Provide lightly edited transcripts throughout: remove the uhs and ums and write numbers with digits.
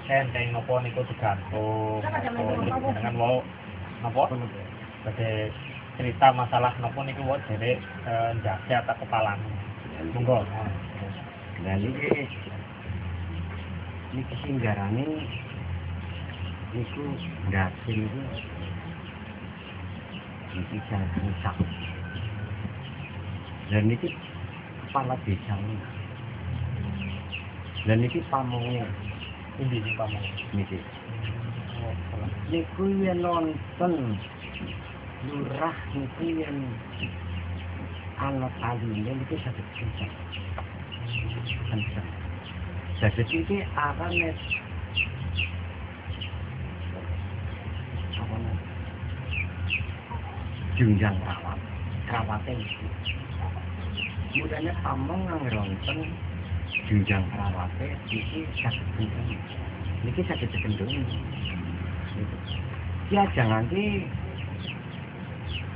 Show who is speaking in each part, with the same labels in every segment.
Speaker 1: enteng nopo niku digantung nopo dengan wau nopo badhe cerita masalah nopo niku wau derek njake atau kepalan monggo
Speaker 2: nah niki sing garane niku ndase niku niki rusak dan niki kepala desa dan niki pamonge
Speaker 1: ini pamonge
Speaker 2: niki niku yen nonton lurah niku yen alat aline niku saged cinta jadi iki arane apa junjang rawate iki mudane pamong ngeronten junjang rawate iki saged cinta niki saged dikendung ya jangan di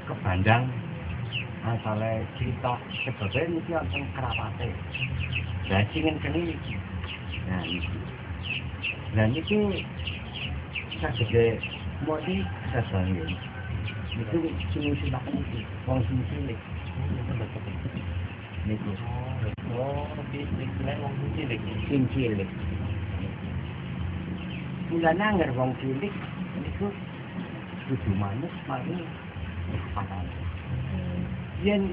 Speaker 2: kebandang asale cerita sebabnya niki wonten kerawate lah sing ngene nah iki lah niki saged modi sasane itu sing silakan iki wong sing cilik niku
Speaker 1: lebih wong cilik
Speaker 2: sing cilik mulane anger wong cilik niku kudu manut mari panan yen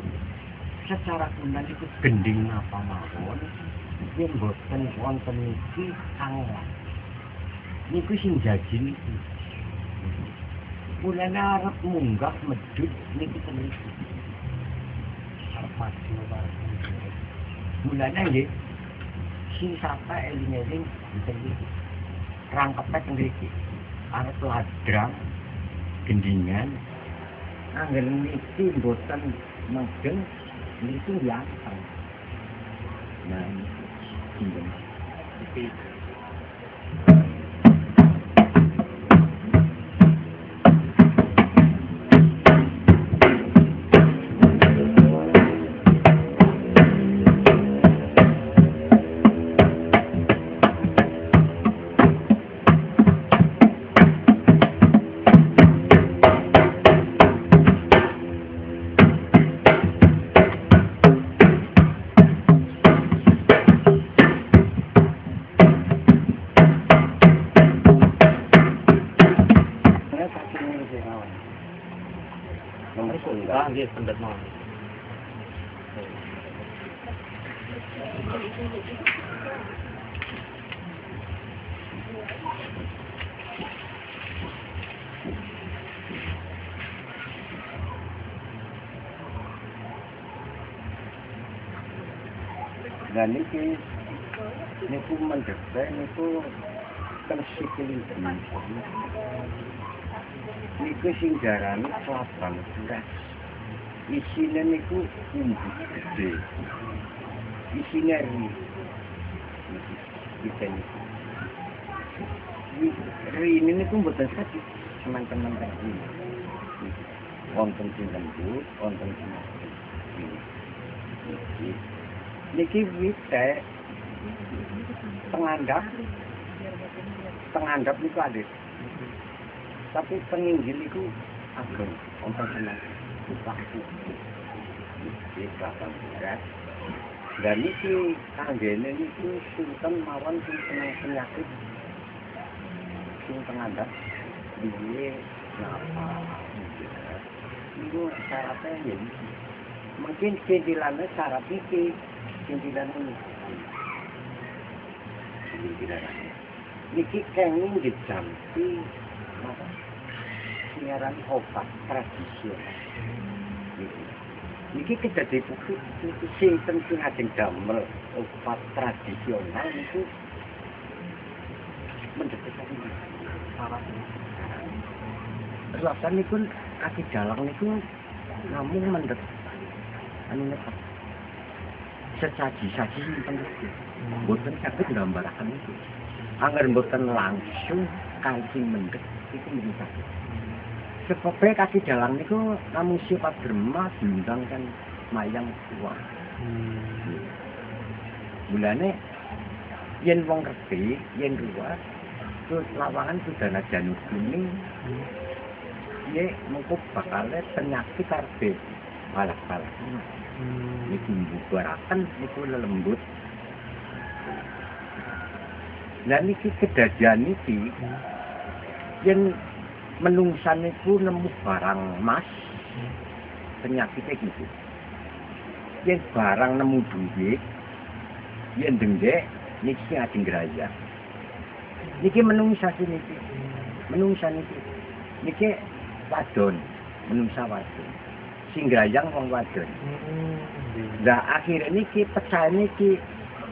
Speaker 2: secara kunan itu gending apa mawon yen boten wonten iki angel niku sing jaji niku mulane arep munggah medhut niku tenan arep maju mulane nggih sing sapa eling-eling dinten iki rangkepet ngriki arep ladrang gendingan anggen niki boten menggen niku biasa nah iki
Speaker 1: nggih pendet mau
Speaker 2: dan niku mendhek niku ten sikil niku sing jarane kelabang beras isine niku umbu gede isine ri niku mboten sakit teman-teman iki wonten sing lembut wonten sing niki wite pengandap niku ada tapi penginggil niku ageng wonten seneng waktu iki kapan berat dan niki kanggene niku sinten mawon sing seneng penyakit sing pengandap iki napa itu syaratnya ya mungkin cintilannya syarat iki cintilan ini niki kenging dijampi apa siaran obat tradisional niki kedadi bukti niki sinten sing ajeng damel obat tradisional niku mendekati syarat Lapan niku kaki dalang niku namung mendek anu nek sesaji-saji nyimpen niku mboten saged nggambaraken niku angger mboten langsung kancing mendek iku mripat sebab kaki dalang niku namung sifat derma bintang kan mayang tua mulane yen wong ngerti yen ruwet itu lawangan Sudana Janur Kuning. Ye mengko bakale penyakit karbe balak-balak. Niku mbubaraken niku lelembut. Lah niki kedadian iki yen menungsan niku nemu barang emas penyakitnya gitu. Yen barang nemu duit yen dengge niki ajeng graya. Niki menungsa niki. Menungsa niki. Niki wadon, menungsa wadon. Sing grayang wong wadon. Lah akhire niki pecah niki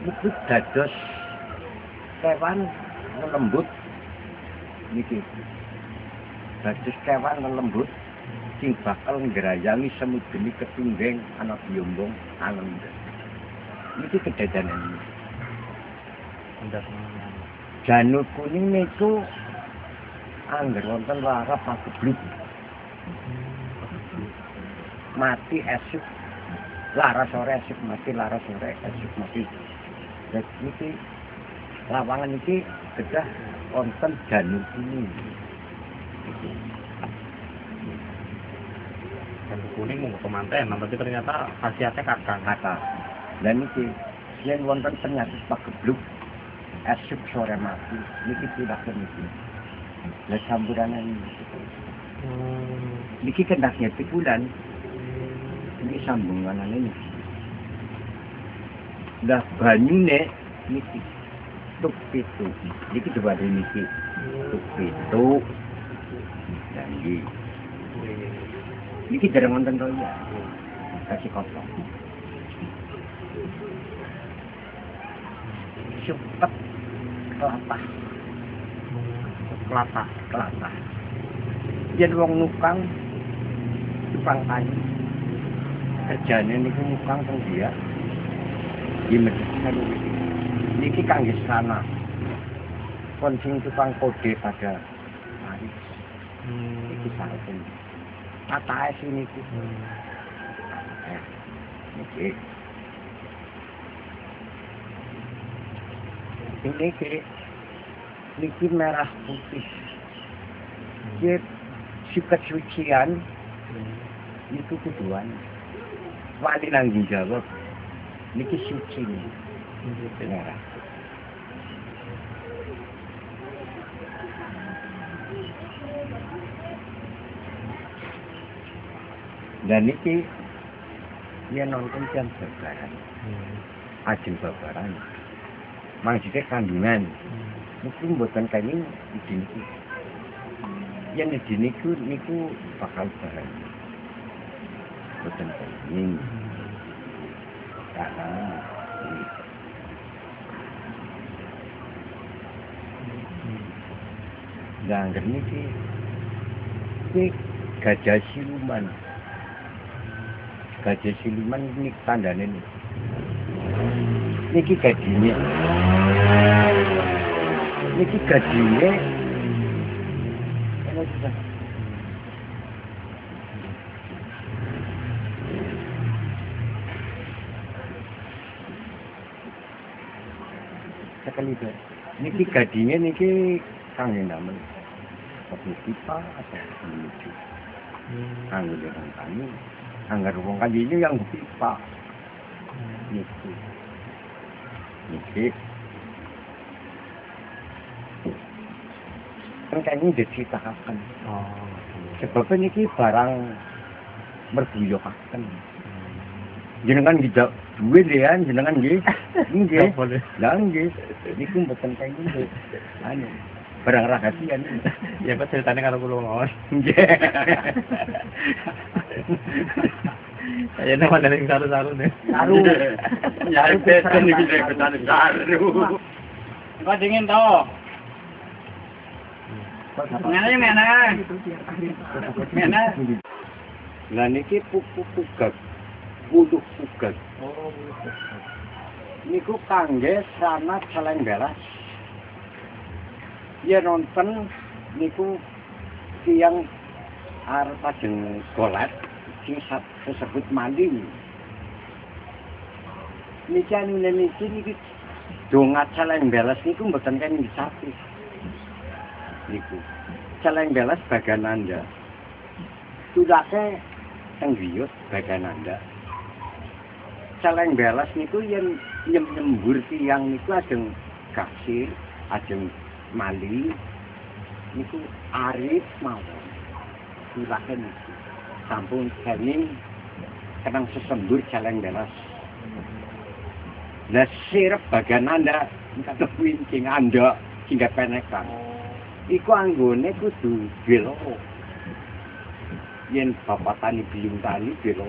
Speaker 2: niku dados kewan lembut niki. Dados kewan lembut sing bakal ngrayangi semudeni ketunggeng ana biombong alam. Niki kedadian ini. Janur Kuning niku angger wonten lara pagebluk. Mati esuk lara sore esuk mati lara sore esuk mati. Jadi niki lawangan niki kedah wonten Janur Kuning.
Speaker 1: Janur Kuning mau kemanten, tapi ternyata khasiatnya kakak.
Speaker 2: Dan niki yen wonten penyakit pagebluk esuk sore mati niki tidak niki. Lah samburan niki kendaknya bulan. Ini sambungan ini. Lah banyune niki tuk pitu. Niki coba niki tuk pitu. Dan niki jarang wonten to ya. Kasih kosong. Cepet kelapa. Yen wong nukang kayu. Kerjane niku nukang teng dia. Di medhisen niki kangge sana. Kon sing tukang kode pada mari. Iki sareng. Atae sini niku. Niki. Niki merah putih. Dia suka sucian. Itu tujuan. Wali nanggung jawab. Niki suci nih. Merah. Dan niki dia nonton jam babaran. Ajeng babaran. Maksudnya kandungan. Mungkin buatan kami izin itu. Yang izin itu niku bakal bahaya. Buatan kami. Karena dan ini gajah siluman. Gajah siluman ini tandanya nih. Niki gajinya. Niki gajinya. Sekali deh. Niki gajinya niki kang namen. Kopi pipa atau lucu. Anggur dengan kami. Anggur wong kajinya yang pipa. Niki. Niki. Kan kayaknya diceritakan. Sebabnya niki barang merbuyokaken. Jenengan dijak duwe ya, jenengan nggih. Nggih. Lah nggih. Niku mboten kaya niku. Anu, barang rahasia niku.
Speaker 1: Ya Pak ceritane karo kula mawon.
Speaker 2: Nggih.
Speaker 1: Saya nama dari saru-saru nih.
Speaker 2: Saru.
Speaker 1: Ya itu niku ceritane saru. Kok dingin toh? Mana?
Speaker 2: Lah niki pupu-pugat. Wuduk pugat.
Speaker 1: Oh,
Speaker 2: Niku kangge sana celeng belas. Ya nonton niku tiyang arep ajeng golat sing disebut mandi. Niki niki dongat celeng belas niku mboten kan sapi. niku. Celeng belas Bagananda. Tulake teng Griyut Bagananda. Celeng belas niku yen nyembur tiyang niku ajeng kasir, ajeng mali niku arif mawon. Tulake niku sampun kening kenang sesembur celeng belas. Lah sirep Bagananda kata wincing anda sehingga penekan. Iku anggone kudu belo. Yen bapak tani biung tani belo.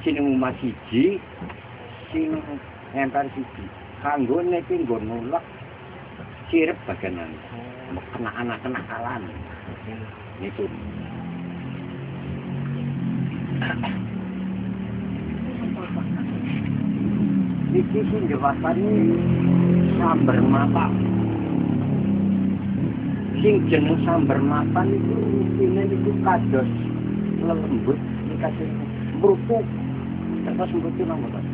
Speaker 2: Sing omah siji, sing nempel siji. Kanggone iki nggo nolak sirep Bagananda. Kena anak kenakalan. Niku. Iki sing jewasane sambar mata. Sing jeneng sambar mata niku isine niku kados lelembut nikase mrutuk. Terus mrutuk nang mboten.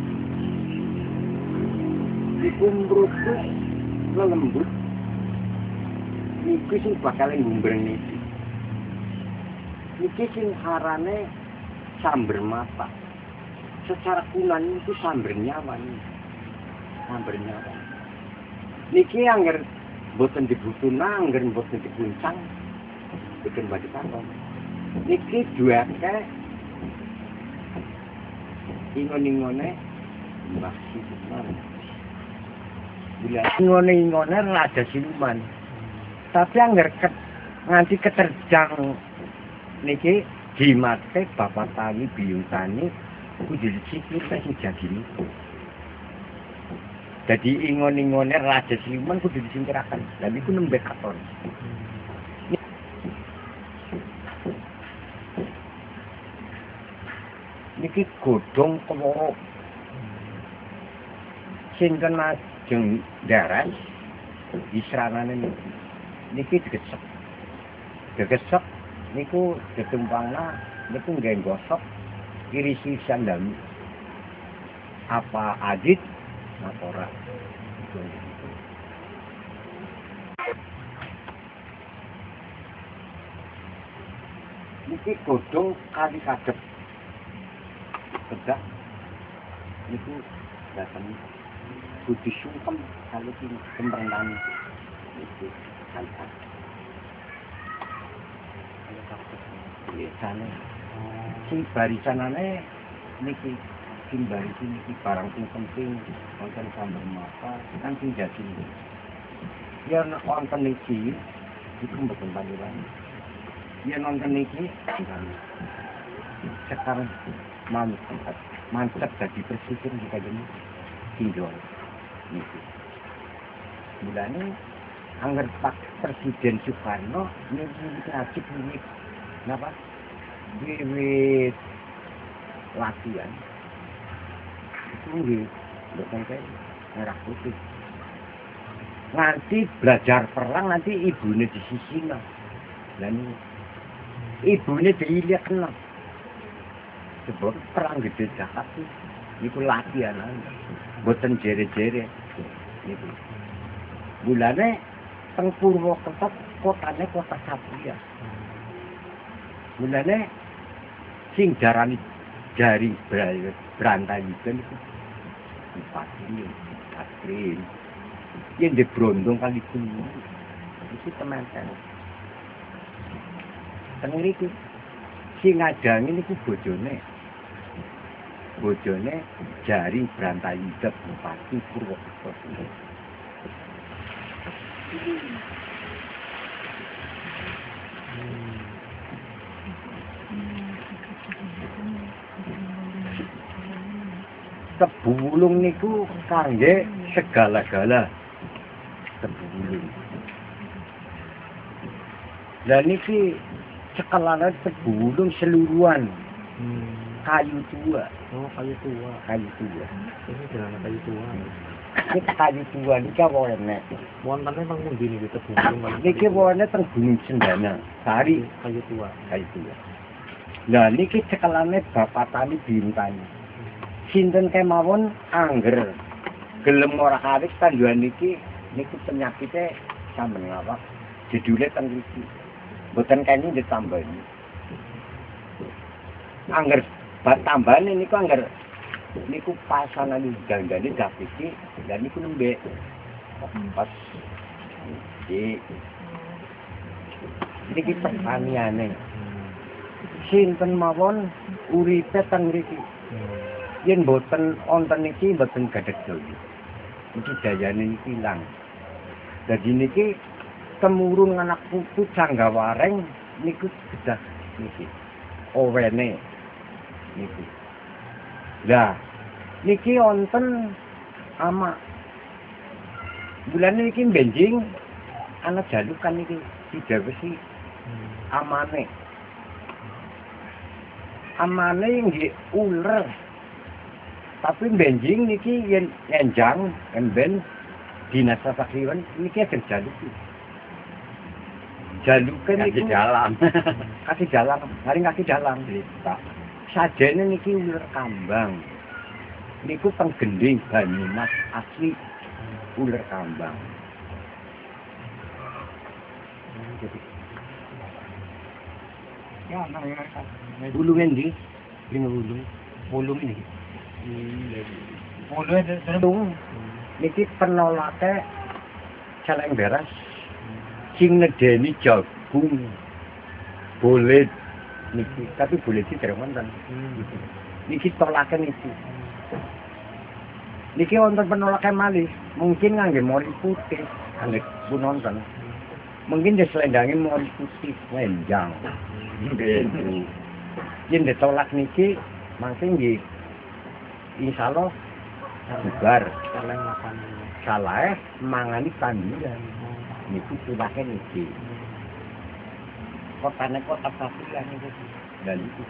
Speaker 2: Iku mrutuk lelembut. Niku sing bakal ngumbreng iki. Niki sing harane sambar mata. Secara kulan itu sambar nyawa nih. Sambar nyawa. Niki angger boten dibutuhna, angger boten diguncang. Boten bagi katon. Niki duake ingon-ingone Mbah Siluman. Bila ingone-ingone Raja Siluman. Tapi angger nganti keterjang niki jimate bapak tani biung tani kudu dicicil sing jadi niku. Dadi ingon-ingone Raja Siluman kudu disingkiraken. Lah niku nembe katon. Niki godhong keworo. Sinten ajeng daras disranane niki. Niki digesek. Digesek niku ditumpangna niku nggih gosok irisi sandal. Apa adit napa ora? Niki godhong kali kadep. Kedak niku dateng kudu sungkem kalau sing kemrengan niku kancan. Iya sana. Sing barisanane niki sing barisan niki barang sing penting wonten sambar mata kan sing jadi. Yen wonten niki iku mboten panjenengan. Yen wonten niki sekarang mantap jadi presiden kita jadi tinjau niku. Mulane angger Pak Presiden Soekarno niku wajib wiwit napa? Wiwit latihan. Itu nggih mboten kaya merah putih. Nanti belajar perang nanti ibune disisino. Lah ibune dilihatna. Sebab perang gede jahat niku latihan mboten jere-jere niku. Bulane teng Purwokerto kotane kota Satria. Bulane sing darani jari berantai niku Bupati Satria. Yen de brondong kali kuwi iki teman-teman. Teng mriki sing ngadangi niku bojone. Bojone jari berantai hidup Bupati Purwokerto. Tebulung niku kangge segala-gala. Tebulung. Lah niki cekelane tebulung seluruhan. Kayu tua.
Speaker 1: Oh, kayu tua.
Speaker 2: Kayu tua.
Speaker 1: Ini jalan kayu tua.
Speaker 2: Ini kayu tua niki warna.
Speaker 1: Wontene teng pundi niku tebulung?
Speaker 2: Niki warna teng Gunung Cendana. Sari
Speaker 1: kayu tua.
Speaker 2: Kayu tua. Lah niki cekelane bapak tani biung tani. Sinten kemawon angger gelem ora kawis tanduan niki niku penyakite sampeyan apa? jedule teng iki. Mboten kene ditambani. Angger bab tambane niku angger niku pasangan ganggane dapiki dan niku nembe pas iki pertaniane sinten mawon uripe teng mriki yen boten wonten iki boten gadhah daya iki dayane niki ilang dadi niki temurun anak putu Canggawareng niku kedah niki owene niki lah niki wonten ama bulan niki benjing ana jalukan niki didhawuhi amane nggih uler tapi benjing niki yen enjang emben dinas pakiwan niki terjaluki jalukan niku
Speaker 3: jalan
Speaker 2: kaki jalan hari kaki jalan Pak sajene niki uler kambang niku teng gending Banyumas asli uler kambang
Speaker 1: Ya, nang
Speaker 2: bulu endi lima bulu ini
Speaker 1: Bulu itu
Speaker 2: tung niki penolake celeng beras sing nedeni jagung boleh niki tapi boleh sih terus wonten niki tolake niki wonten penolake malih mungkin ngangge mori putih angge pun wonten mungkin diselendangi mori putih wenjang gitu yen ditolak niki mangke nggih insyaallah bubar
Speaker 1: saling makan.
Speaker 2: salah mangani tanduran niku tulake niki kotane kota Pakulan niku dan itu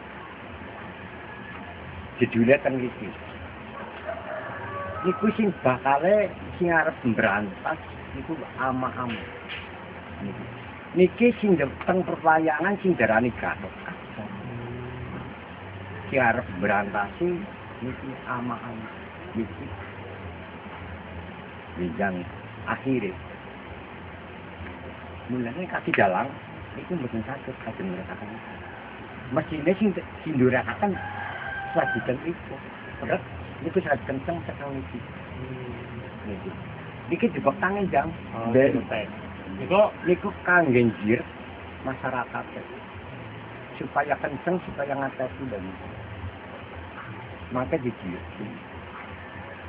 Speaker 2: jedule teng iki niku sing bakale sing arep mbrantas niku ama-ama niki sing teng perwayangan sing darani Gatot Kaca sing arep brantasi niki ama-ama niki bijang akhire mulane kaki dalang niku mboten saged kajeng ngrekaken mesine sing ndurekaken sajidan iku terus niku saged kenceng sekali iki niki dibek tangan jang niku kangge njir masyarakat supaya kenceng supaya ngatasi dan maka dijir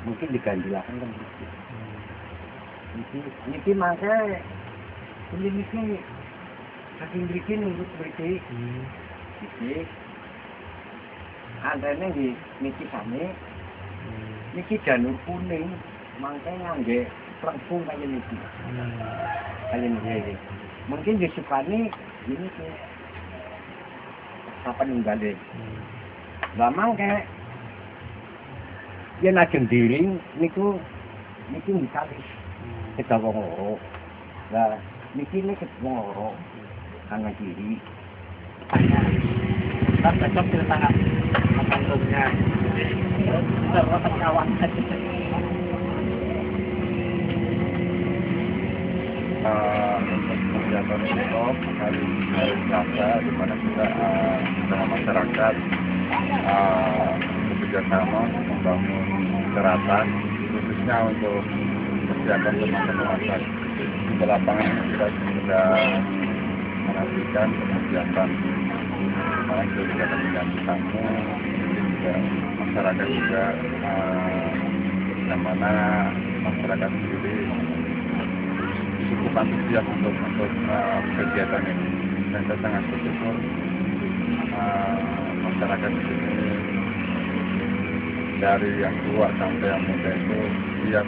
Speaker 2: mungkin digandilakan kan niki mangke niki saking mriki nurut mriki iki antene niki sami niki janur kuning mangke ngangge plengkung kaya niki kaya niki mungkin disukani ini ke apa ninggale lah mangke yen ajeng diring niku dikali kita wong loro lah niki wong loro kanan kiri
Speaker 1: Kan besok kita tangan makan lumnya. Terus kawan.
Speaker 3: Untuk kegiatan besok hari Selasa di mana kita bersama masyarakat bekerjasama membangun daratan khususnya untuk persiapan teman-teman di lapangan kita sudah menantikan kegiatan kegiatan mengganti tamu juga masyarakat juga yang mana masyarakat sendiri cukup antusias untuk kegiatan ini dan saya sangat bersyukur masyarakat di sini dari yang tua sampai yang muda itu siap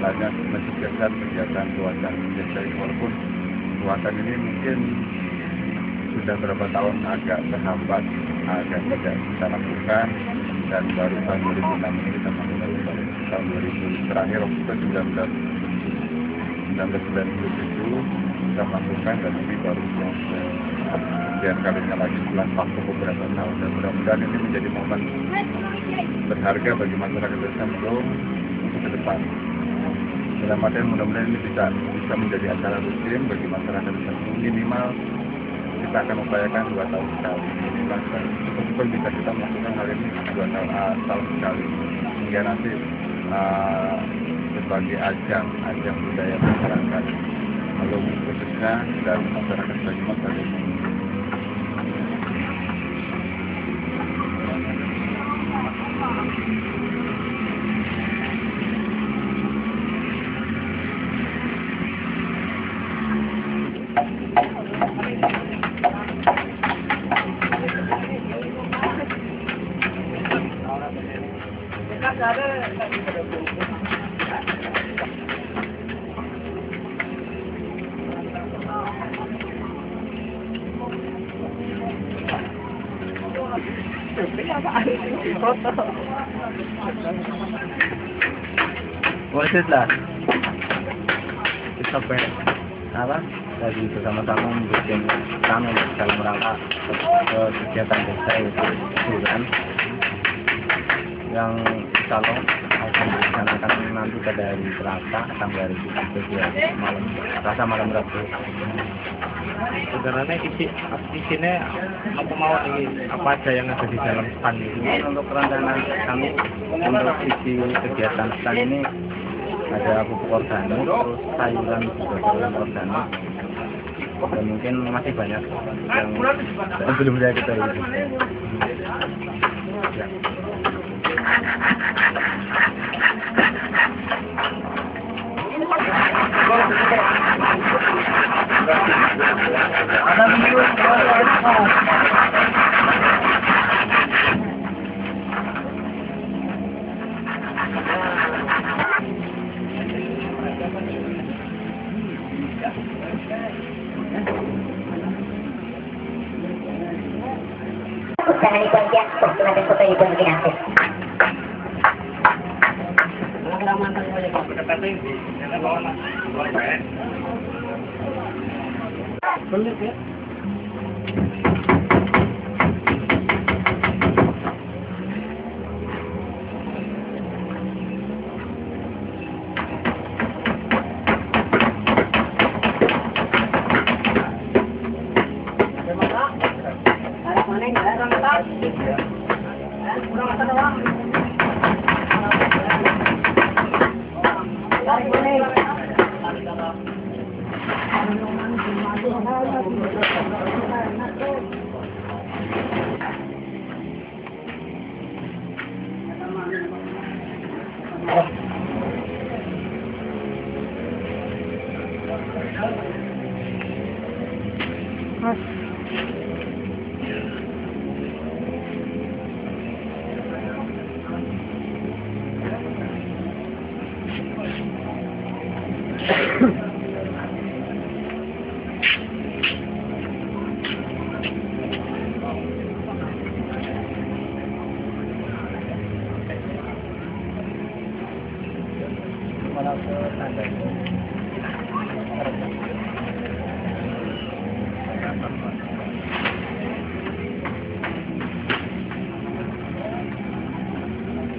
Speaker 3: banyak menciptakan kegiatan buatan desa ini walaupun buatan ini mungkin sudah beberapa tahun agak terhambat agak tidak kita lakukan dan baru tahun 2006 ini kita melakukan tahun 2000 terakhir waktu itu 1997 kita melakukan dan ini baru sekian kalinya lagi setelah waktu beberapa tahun dan mudah-mudahan ini menjadi momen berharga bagi masyarakat desa Melung untuk ke depan dalam artian mudah-mudahan ini bisa menjadi acara rutin bagi masyarakat minimal kita akan upayakan 2 tahun sekali minimal betul bisa kita melakukan hal ini 2 tahun sekali hingga nanti sebagai ajang budaya masyarakat lalu khususnya dan masyarakat Banyumas hari ini.
Speaker 2: Wasit lah. Kita apa? Tadi bersama-sama bikin kami dalam rangka kegiatan desa itu hiburan yang kalau akan dilaksanakan nanti pada hari Selasa tanggal 17 malam Rabu.
Speaker 1: Sebenarnya isinya apa mau ini apa aja yang ada di dalam stand itu?
Speaker 2: Untuk rencanaan kami untuk isi kegiatan stand ini ada pupuk organik, terus sayuran juga organik, dan mungkin masih banyak yang belum saya ketahui.
Speaker 4: Jangan dikunci, cuma foto itu mungkin aktif.
Speaker 1: Sulit ya.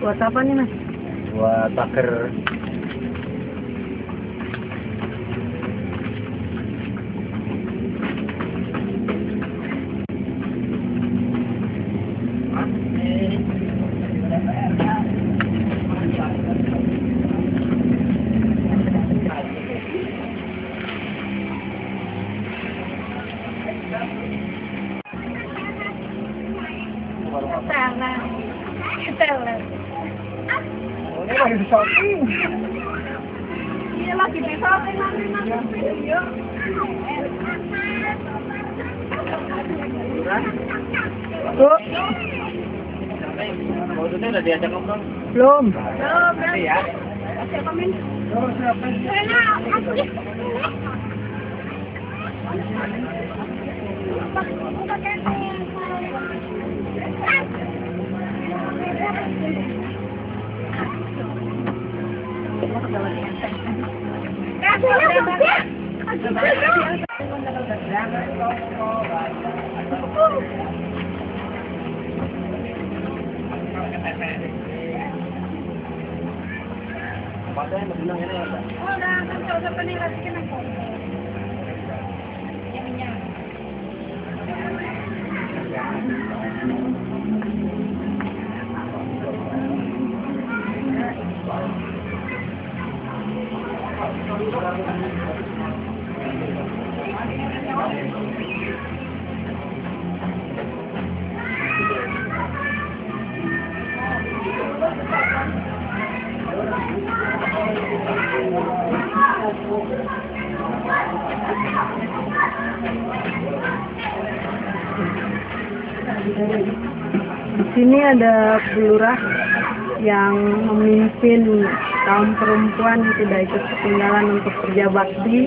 Speaker 5: Buat apa nih, Mas?
Speaker 2: Buat pagar.
Speaker 5: Ini lagi di shopping. Iya lagi di shopping nanti. Iya. Bu.
Speaker 1: Maksudnya udah diajak ngobrol?
Speaker 5: Belum.
Speaker 1: Nanti ya.
Speaker 5: Siapa min? Siapa? udah kan udah pernah rasikin aku.
Speaker 6: Di sini ada pelurah yang memimpin kaum perempuan yang tidak ikut ketinggalan untuk kerja bakti.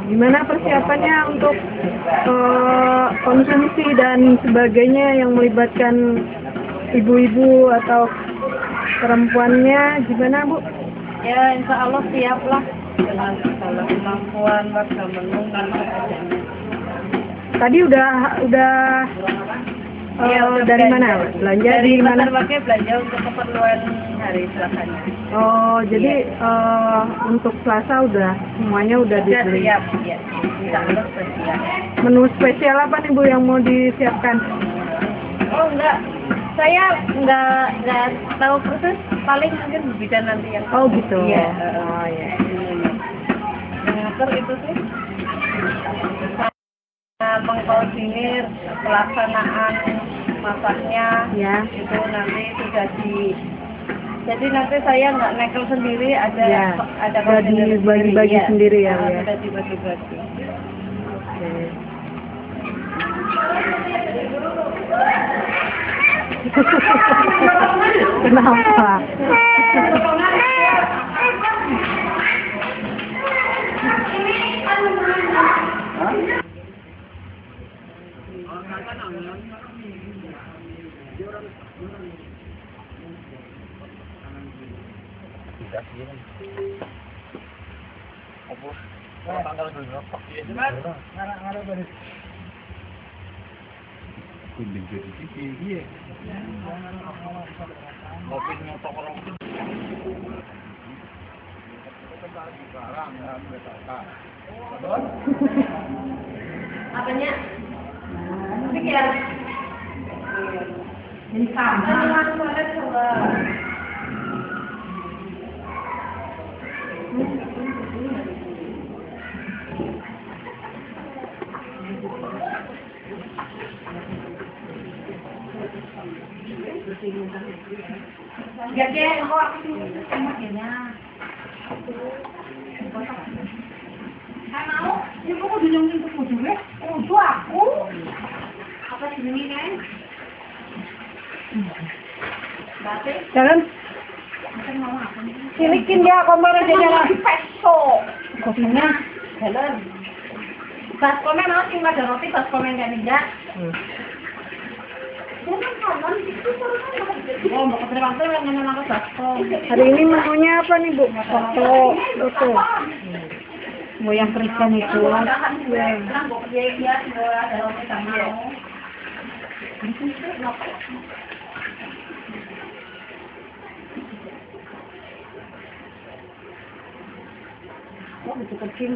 Speaker 6: Gimana persiapannya untuk konsumsi dan sebagainya yang melibatkan ibu-ibu atau perempuannya, gimana Bu?
Speaker 5: Ya, insya Allah siap lah dengan segala kemampuan warga menung dan seadanya.
Speaker 6: Tadi udah dari mana? Belanja
Speaker 5: dari
Speaker 6: di mana?
Speaker 5: berbagai belanja untuk keperluan hari Selasanya.
Speaker 6: Oh, jadi untuk Selasa semuanya udah
Speaker 5: Sudah
Speaker 6: dibeli.
Speaker 5: siap, ya. Insya Allah sudah siap.
Speaker 6: Menu spesial apa nih Bu yang mau disiapkan?
Speaker 5: Oh enggak, saya enggak tahu persis, paling mungkin bidan nanti yang.
Speaker 6: Oh gitu.
Speaker 5: Iya.
Speaker 6: Oh ya.
Speaker 5: Yang ngatur itu sih. Mengkoordinir pelaksanaan masaknya,
Speaker 6: Ya.
Speaker 5: itu nanti sudah jadi nanti saya nggak nekel sendiri, ada
Speaker 6: Ya.
Speaker 5: ada
Speaker 6: Sudah
Speaker 5: koordinir
Speaker 6: dibagi-bagi
Speaker 5: iya.
Speaker 6: sendiri ya,
Speaker 5: Nah,
Speaker 6: ya.
Speaker 5: sudah dibagi-bagi.
Speaker 6: Kenapa?
Speaker 3: Kuning jadi tinggi.
Speaker 5: Apanya? Pikir. Ini sama. Coba. Ya deh, kok makanya. Mau, ya kok udah nyongin ke kudu ya? Kudu aku. Apa di sini kan?
Speaker 6: Jangan silikin dia kemarin jalan
Speaker 5: Peso. Kopinya jalan. Baskomnya mau sih ada roti baskomnya enggak ninja. Oh, mau ke Tribangsa yang nanya baskom.
Speaker 6: Hari ini menunya apa nih Bu? Soto. Mau yang perikan itu. Oh, itu kecil.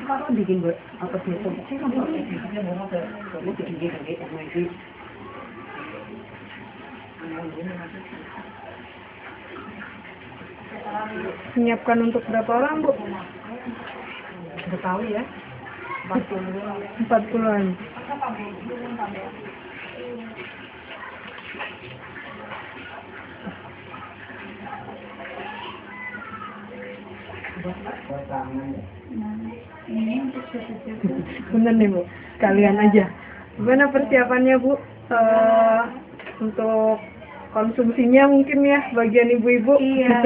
Speaker 6: Kalau bikin buat apa sih itu? Menyiapkan untuk berapa orang, Bu? Udah tahu ya. 40-an. Bener nih Bu, sekalian aja. Gimana persiapannya Bu? Untuk konsumsinya mungkin ya bagian ibu-ibu.
Speaker 5: Iya,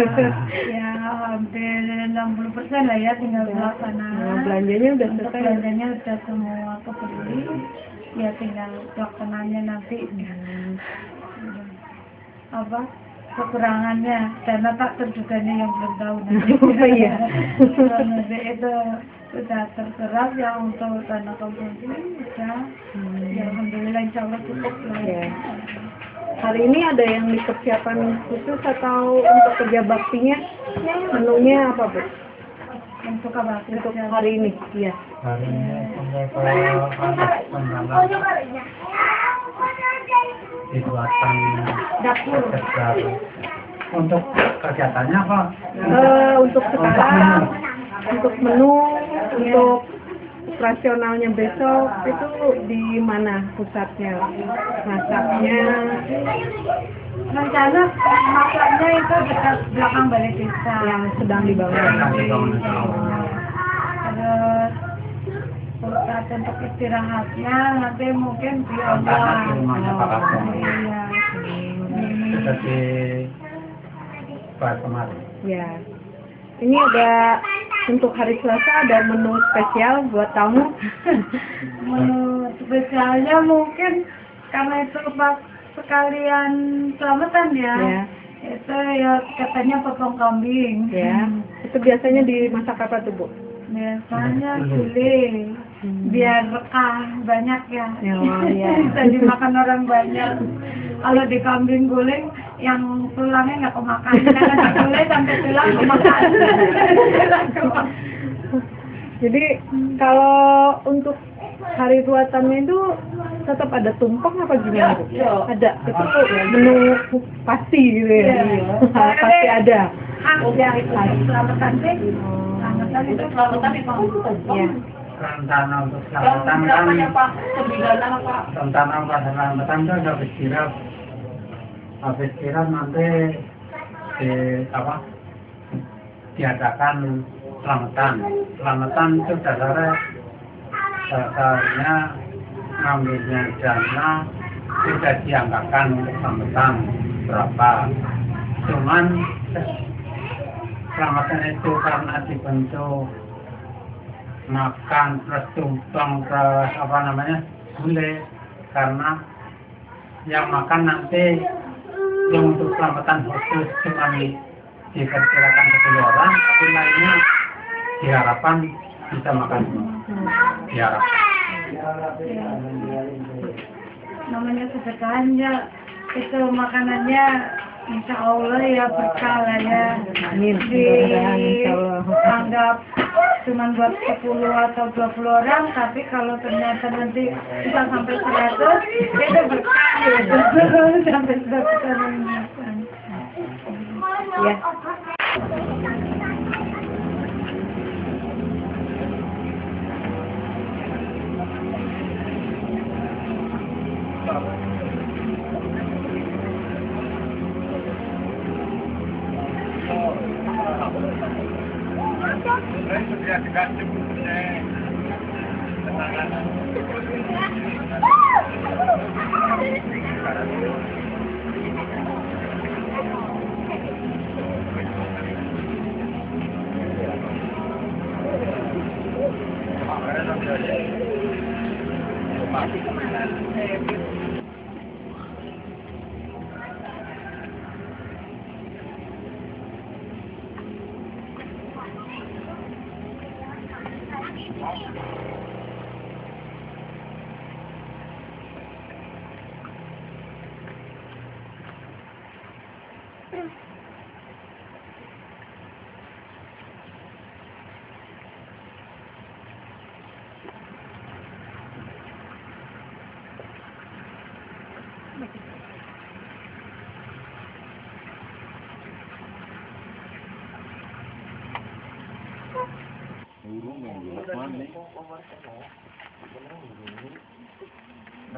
Speaker 5: ya hampir 60% lah ya tinggal pelaksanaan.
Speaker 6: Nah, belanjanya udah
Speaker 5: Untuk
Speaker 6: selesai.
Speaker 5: belanjanya udah semua kebeli, ya tinggal pelaksanaannya nanti. Apa kekurangannya dana tak terjuganya yang belum tahu nanti.
Speaker 6: Oh, iya.
Speaker 5: Nanti itu sudah terserap ya untuk dana konsumsi sudah. Ya alhamdulillah insya Allah cukup lah.
Speaker 6: Ya. hari ini ada yang dipersiapkan khusus atau untuk kerja baktinya? Menunya apa, Bu?
Speaker 5: Untuk apa?
Speaker 6: Untuk hari ini, iya.
Speaker 1: Hari ini sampai ke pendalam dibuatkan
Speaker 5: Dapur.
Speaker 1: besar.
Speaker 2: Untuk kegiatannya apa?
Speaker 6: Untuk sekarang, untuk menu, untuk operasionalnya besok itu di mana pusatnya? Masaknya?
Speaker 5: Rencana masaknya itu dekat belakang balai desa.
Speaker 6: Yang sedang dibangun.
Speaker 5: Terus pusat untuk istirahatnya nanti mungkin di Ombak. Iya.
Speaker 2: Sudah dibahas kemarin.
Speaker 6: Ya. Ini ada untuk hari Selasa ada menu spesial buat tamu.
Speaker 5: Menu spesialnya mungkin karena itu pas sekalian selamatan ya.
Speaker 6: Ya.
Speaker 5: Itu ya katanya potong kambing.
Speaker 6: Ya. Itu biasanya dimasak apa tuh, Bu?
Speaker 5: Biasanya gulai. Biar rekah banyak ya.
Speaker 6: Oh, iya.
Speaker 5: Bisa dimakan orang banyak. Kalau di kambing guling yang tulangnya nggak kemakan. Jangan digulai sampai tulang kemakan.
Speaker 6: Jadi kalau untuk hari ruatannya itu tetap ada tumpeng apa gimana, Bu? Ada. Itu tuh menu pasti gitu ya. Pasti ada.
Speaker 5: Ya itu selamatan sih. Selamatan itu selamatan di tumpeng.
Speaker 6: Ya.
Speaker 2: Rencana untuk selamatan kan, rencana untuk selamatan kan habis kirap nanti diadakan selamatan itu dasarnya ngambilnya dana sudah dianggarkan untuk selamatan berapa, cuman selamatan itu karena dibentuk makan plus tumpeng plus gulai, karena yang makan nanti yang untuk selamatan khusus cuma diperkirakan 10 orang, tapi lainnya diharapkan bisa makan semua. Diharapkan.
Speaker 5: Namanya sedekahnya itu makanannya insya Allah ya berkah lah ya.
Speaker 6: Amin. Mudah-mudahan, insya Allah.
Speaker 5: Dianggap cuma buat 10 atau 20 orang, tapi kalau ternyata nanti bisa sampai 100 itu berkah gitu. Sampai 100 orang makan.
Speaker 6: Ya.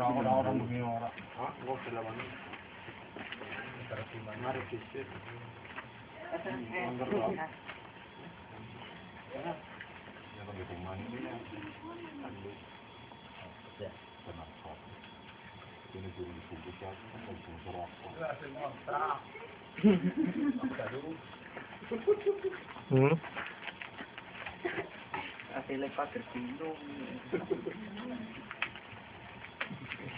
Speaker 1: Orang-orang begini orang.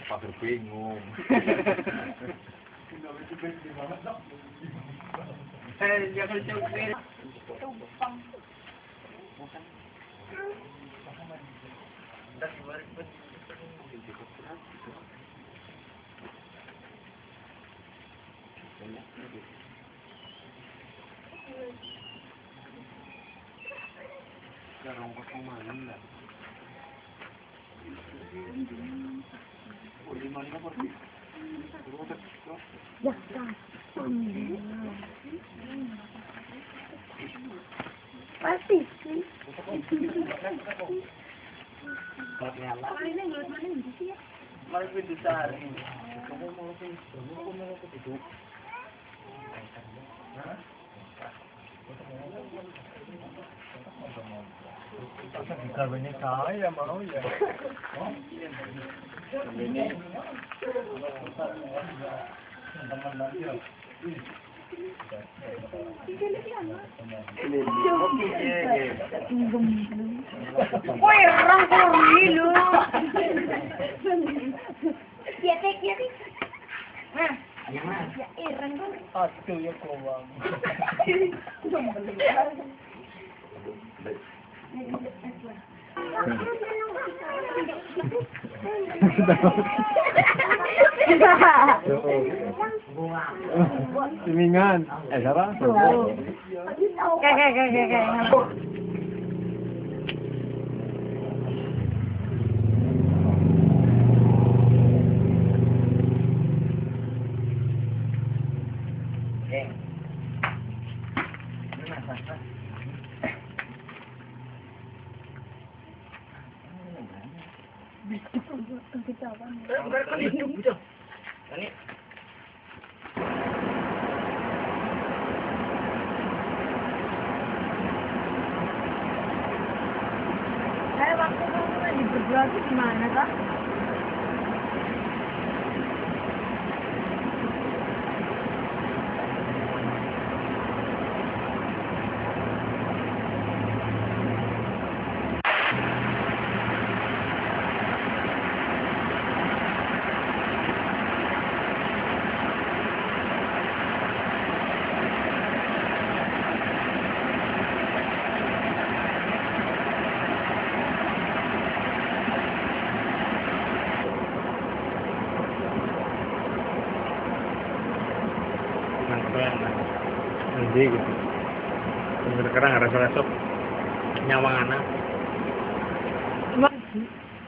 Speaker 1: Pagar bingung.
Speaker 2: Jarang kosong mana enggak? Oh, lima ini apa sih?
Speaker 6: Ya, pasti sih.
Speaker 2: Mari kita cari. Kamu mau itu.
Speaker 1: Kalau ini saya mau ya.
Speaker 2: Ini
Speaker 5: Woi, orang kori lu.
Speaker 4: Kiatik.
Speaker 5: Nah, ya iran kan.
Speaker 1: Aduh ya kowang.
Speaker 2: Simingan. Siapa?
Speaker 5: Kayak. Waktu kamu lagi berdua tuh gimana kak?
Speaker 1: Nanti gitu. Sekarang ada resop nyawang anak.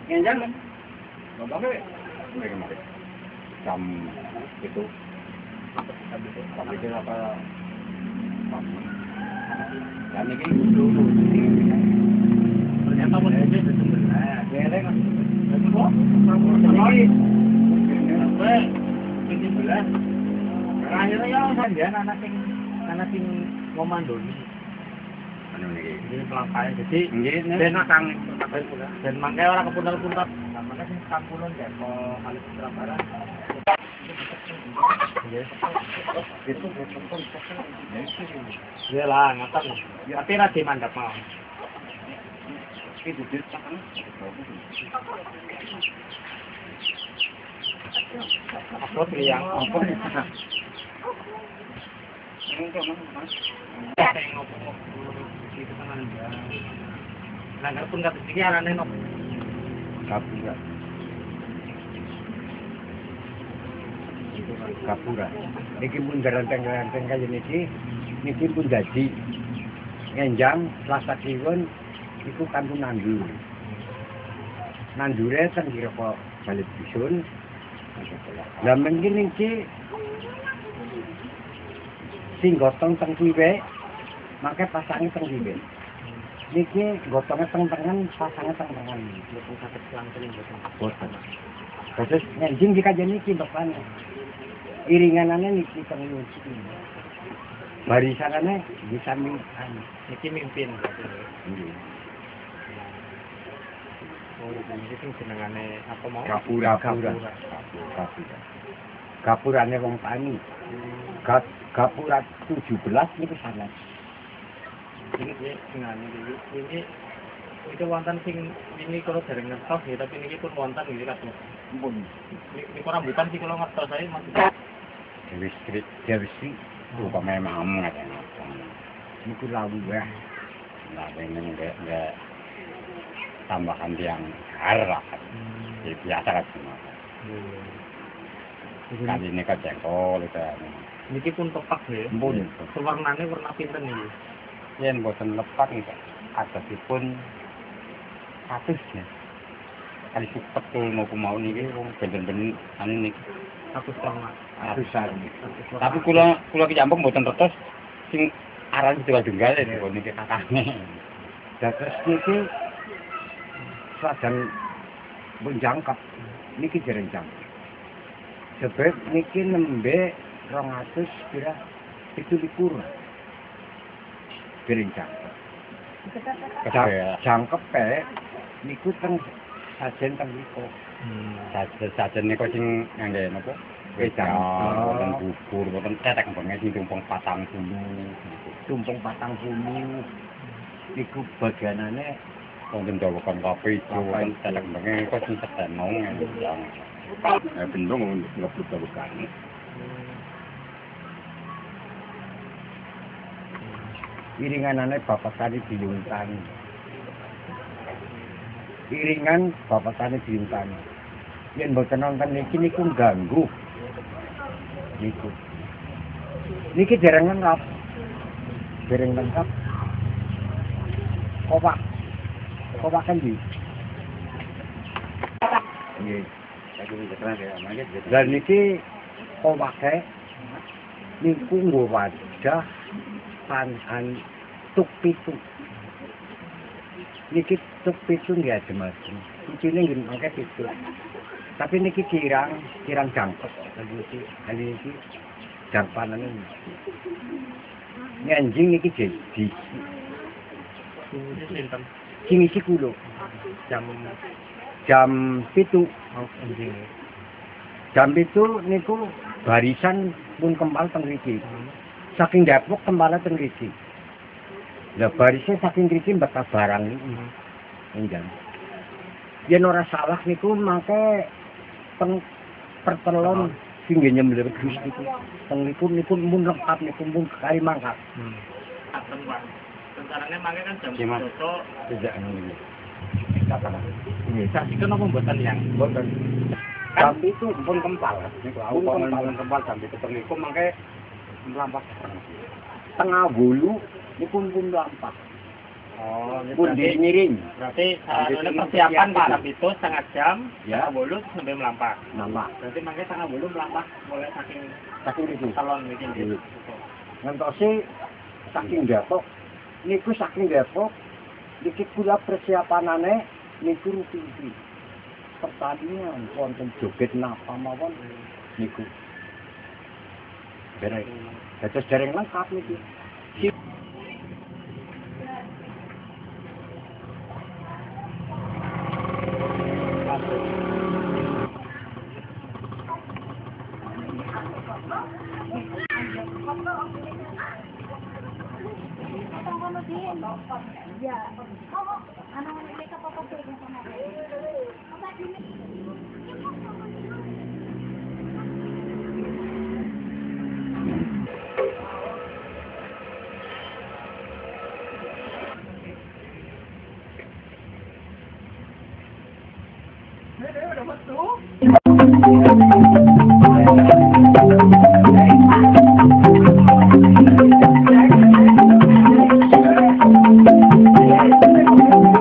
Speaker 2: Jangan. Bapak jam itu tapi itu apa dan ini dulu
Speaker 1: Ternyata mau jadi sebenarnya.
Speaker 2: geleng
Speaker 1: Akhirnya ya sandian anak sing ngomandoni.
Speaker 2: anu niki
Speaker 1: Jadi pelakai jadi
Speaker 2: nggih
Speaker 1: ben kang dan mangke ora kepuntal-puntal. Mangke sing sampulun Deko Kali Putra Barat. Nggih.
Speaker 2: itu
Speaker 1: Iya lah, ngoten. Tapi ra dimandap mau.
Speaker 2: itu kan
Speaker 1: Apa priyang?
Speaker 2: apa nih
Speaker 1: Nah, pun kata sini arane nok.
Speaker 2: kapura kapura niki pun garanteng-garanteng kaya niki pun dadi ngenjang Selasa Kliwon iku kanthi nandur nandure teng kira kok balik dusun lah mungkin iki sing gotong teng kiwe mangke pasange teng kiwe niki gotongnya teng-tengan pasangnya teng-tengan
Speaker 1: Boten saged langkung boten.
Speaker 2: boten terus ngenjing dikajen niki bapak iringanane niki teng niki barisanane di samping
Speaker 1: Niki mimpin berarti.
Speaker 2: nggih
Speaker 1: Oh, iki sing jenengane apa mau?
Speaker 2: Kapura. Gapurane wong tani. Gapura 17 niku salah.
Speaker 1: Ini ngene iki wonten sing ini kalau dereng ngertos ya, tapi niki pun wonten iki kadung.
Speaker 2: Ampun.
Speaker 1: Niku rambutan sih kalau ngertos saya masih.
Speaker 2: Wis lupa memang ngaten. Niku lawu ya. Nah, ini enggak tambahan yang harap. Biasa kan semua. Kali ini kan jengkol itu.
Speaker 1: Niki pun tepak ya.
Speaker 2: Mbun.
Speaker 1: Warnane warna pinten iki?
Speaker 2: Yen boten lepak nggih. Adatipun katusnya. Kali supet nopo mau niki wong bener-bener anu niki.
Speaker 1: Satu setengah.
Speaker 2: Atusan. Tapi kula ki campur mboten retos sing aran Jawa Tunggal niki kakane. Dados niki sajan menjangkep niki jerenjang. Sebab niki nembe 200 kira 17 jerenjang. Jangkep niku teng sajen teng niku. Sajen niku sing ngangge napa? Wedang, boten bubur, boten tetek mbenge sing tumpung 40. Tumpung 40. Iku bagianane wonten dawakan kopi ijo, wonten tetek mbenge kok sing sedenong ngene. Bendung ngebluk dawakan. Iringanane bapak tani diuntani. Iringan bapak tani diuntani. Yen mboten nonton niki niku ganggu. Niku. Niki dereng lengkap. Dereng lengkap. Kopak. Kopak kan di. Nggih. Lah niki kopake niku nggo wadah pangan tuk pitu. Niki tuk pitu nggih adem-adem. Kucine nggih mangke pitu. Tapi niki kirang jangkep. Kali iki jangpanane. Nyanjing niki jadi.
Speaker 1: Pinten?
Speaker 2: Sing iki kula
Speaker 1: Jam
Speaker 2: jam 7.
Speaker 1: anjing.
Speaker 2: Jam 7 niku barisan pun kempal teng mriki. Saking Depok kempal teng mriki. Lah barisan saking mriki mbekah barang niku. Enggak. Yen ora salah niku mangke teng pertelon sing nyembelih Gus niku. Teng niku mun lengkap niku mun kali mangkat.
Speaker 1: Aten Pak. Rencanane mangke kan jam
Speaker 2: Gimana?
Speaker 1: 7.
Speaker 2: Tidak ngono. Katakan.
Speaker 1: Nggih, saksikan apa mboten yang?
Speaker 2: Mboten. Jam itu pun kempal. Niku aku kempal jam itu niku mangke mlampah. Tengah 8 niku pun mlampah.
Speaker 1: Oh,
Speaker 2: Pun miring.
Speaker 1: berarti persiapan Pak jam itu setengah jam,
Speaker 2: Ya.
Speaker 1: setengah 8 sampai melampah.
Speaker 2: Nambah.
Speaker 1: Berarti mangke setengah 8 melampah mulai saking
Speaker 2: Saking niku.
Speaker 1: salon iki nggih.
Speaker 2: Ngantosi saking Depok. Niku saking Depok. Niki kula persiapanane niku rutin. Pertandingan wonten joget napa mawon niku. Dereng. Dados dereng lengkap niki.
Speaker 4: Ya. Oh, anak-anak mereka apa-apa tuh sama.
Speaker 6: Thank you.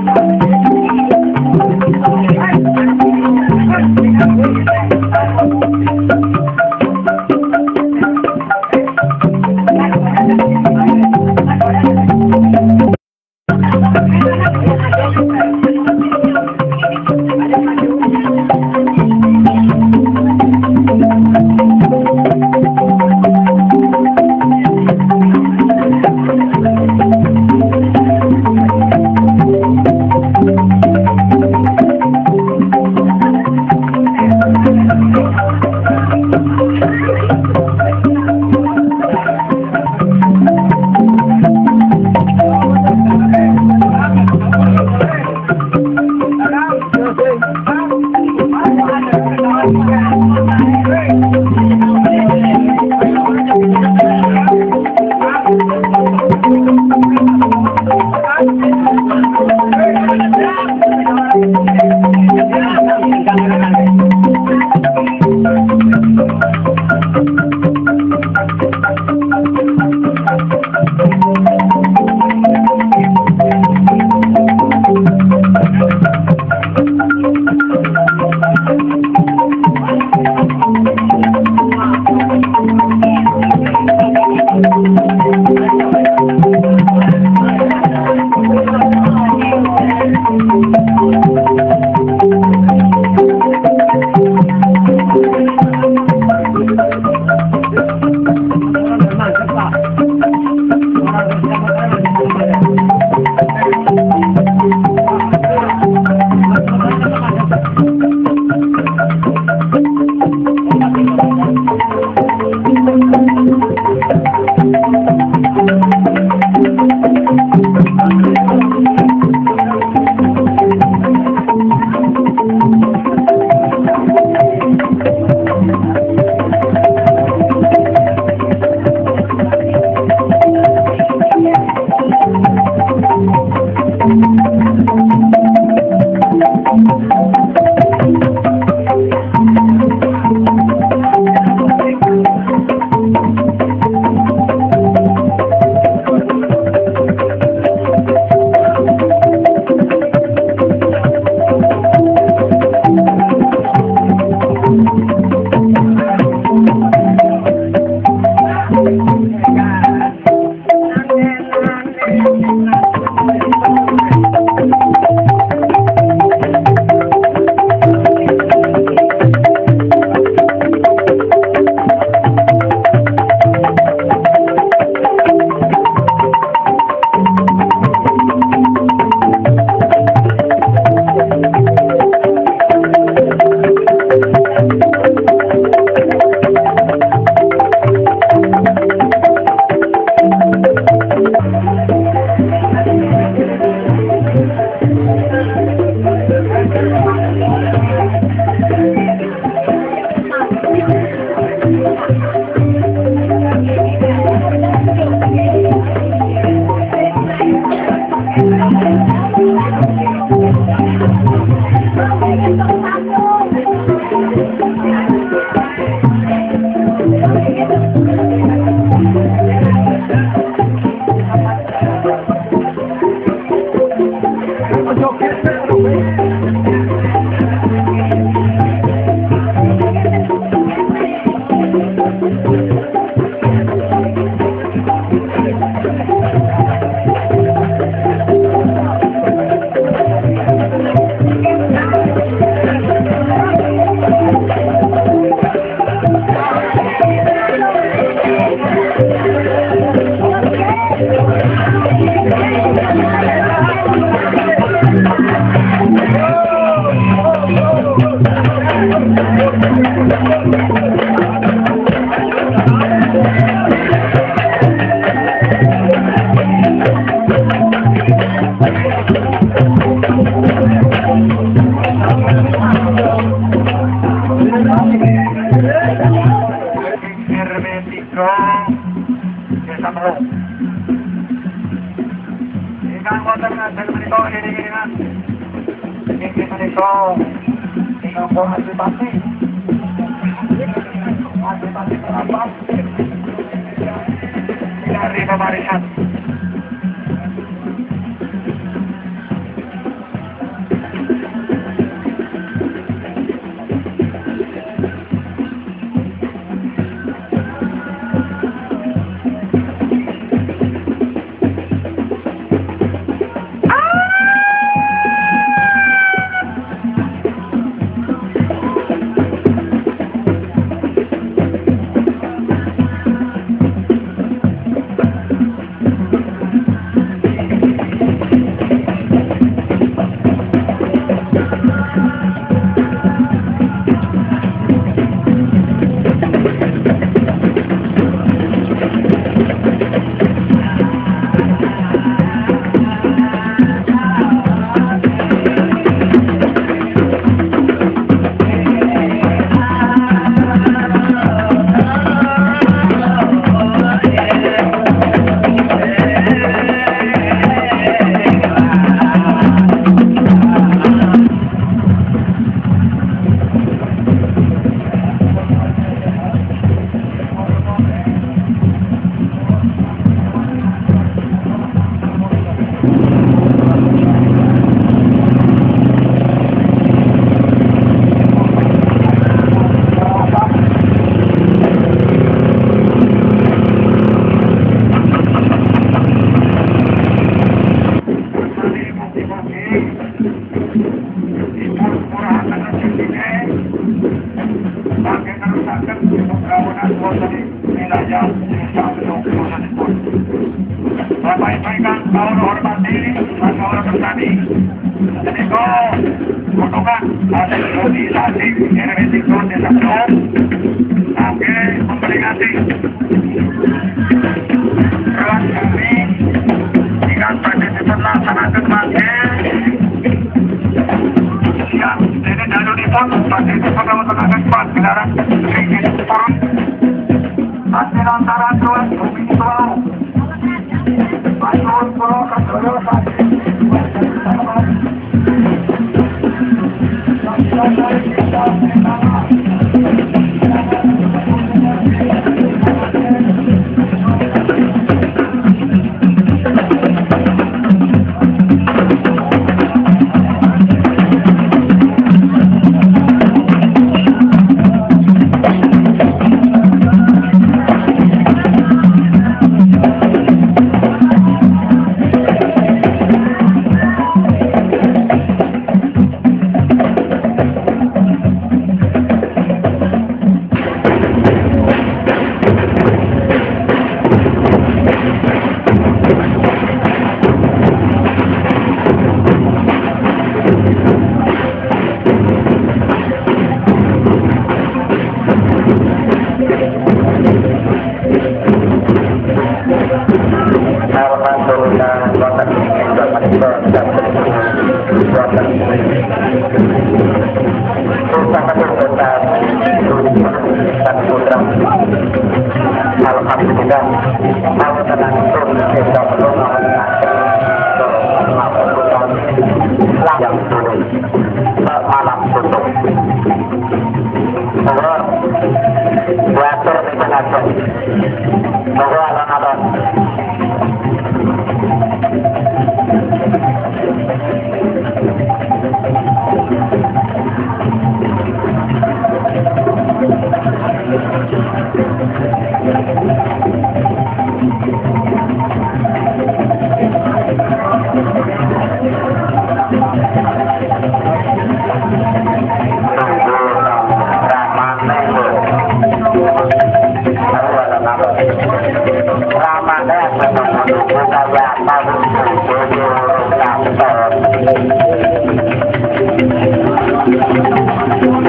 Speaker 7: Dari pemarisan.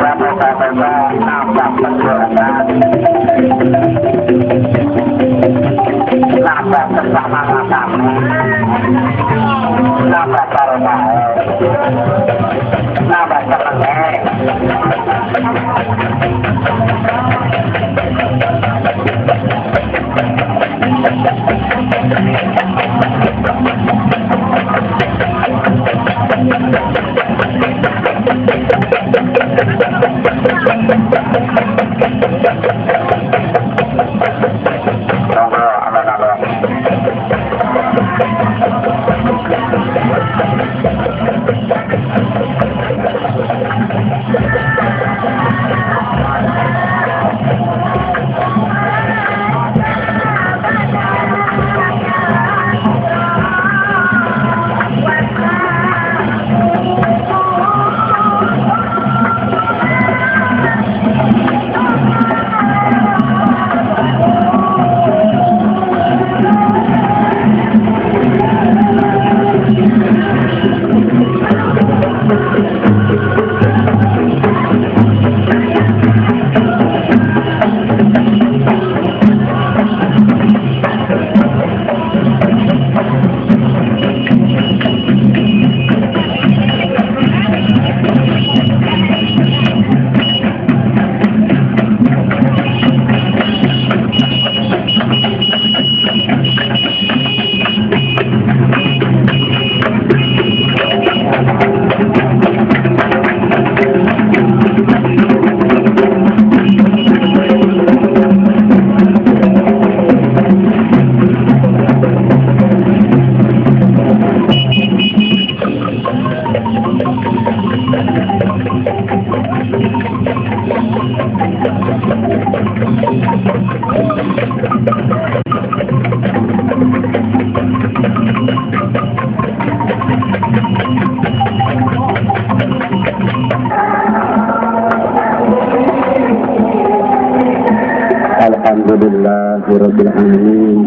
Speaker 8: Berapa Alhamdulillahirabbil alamin.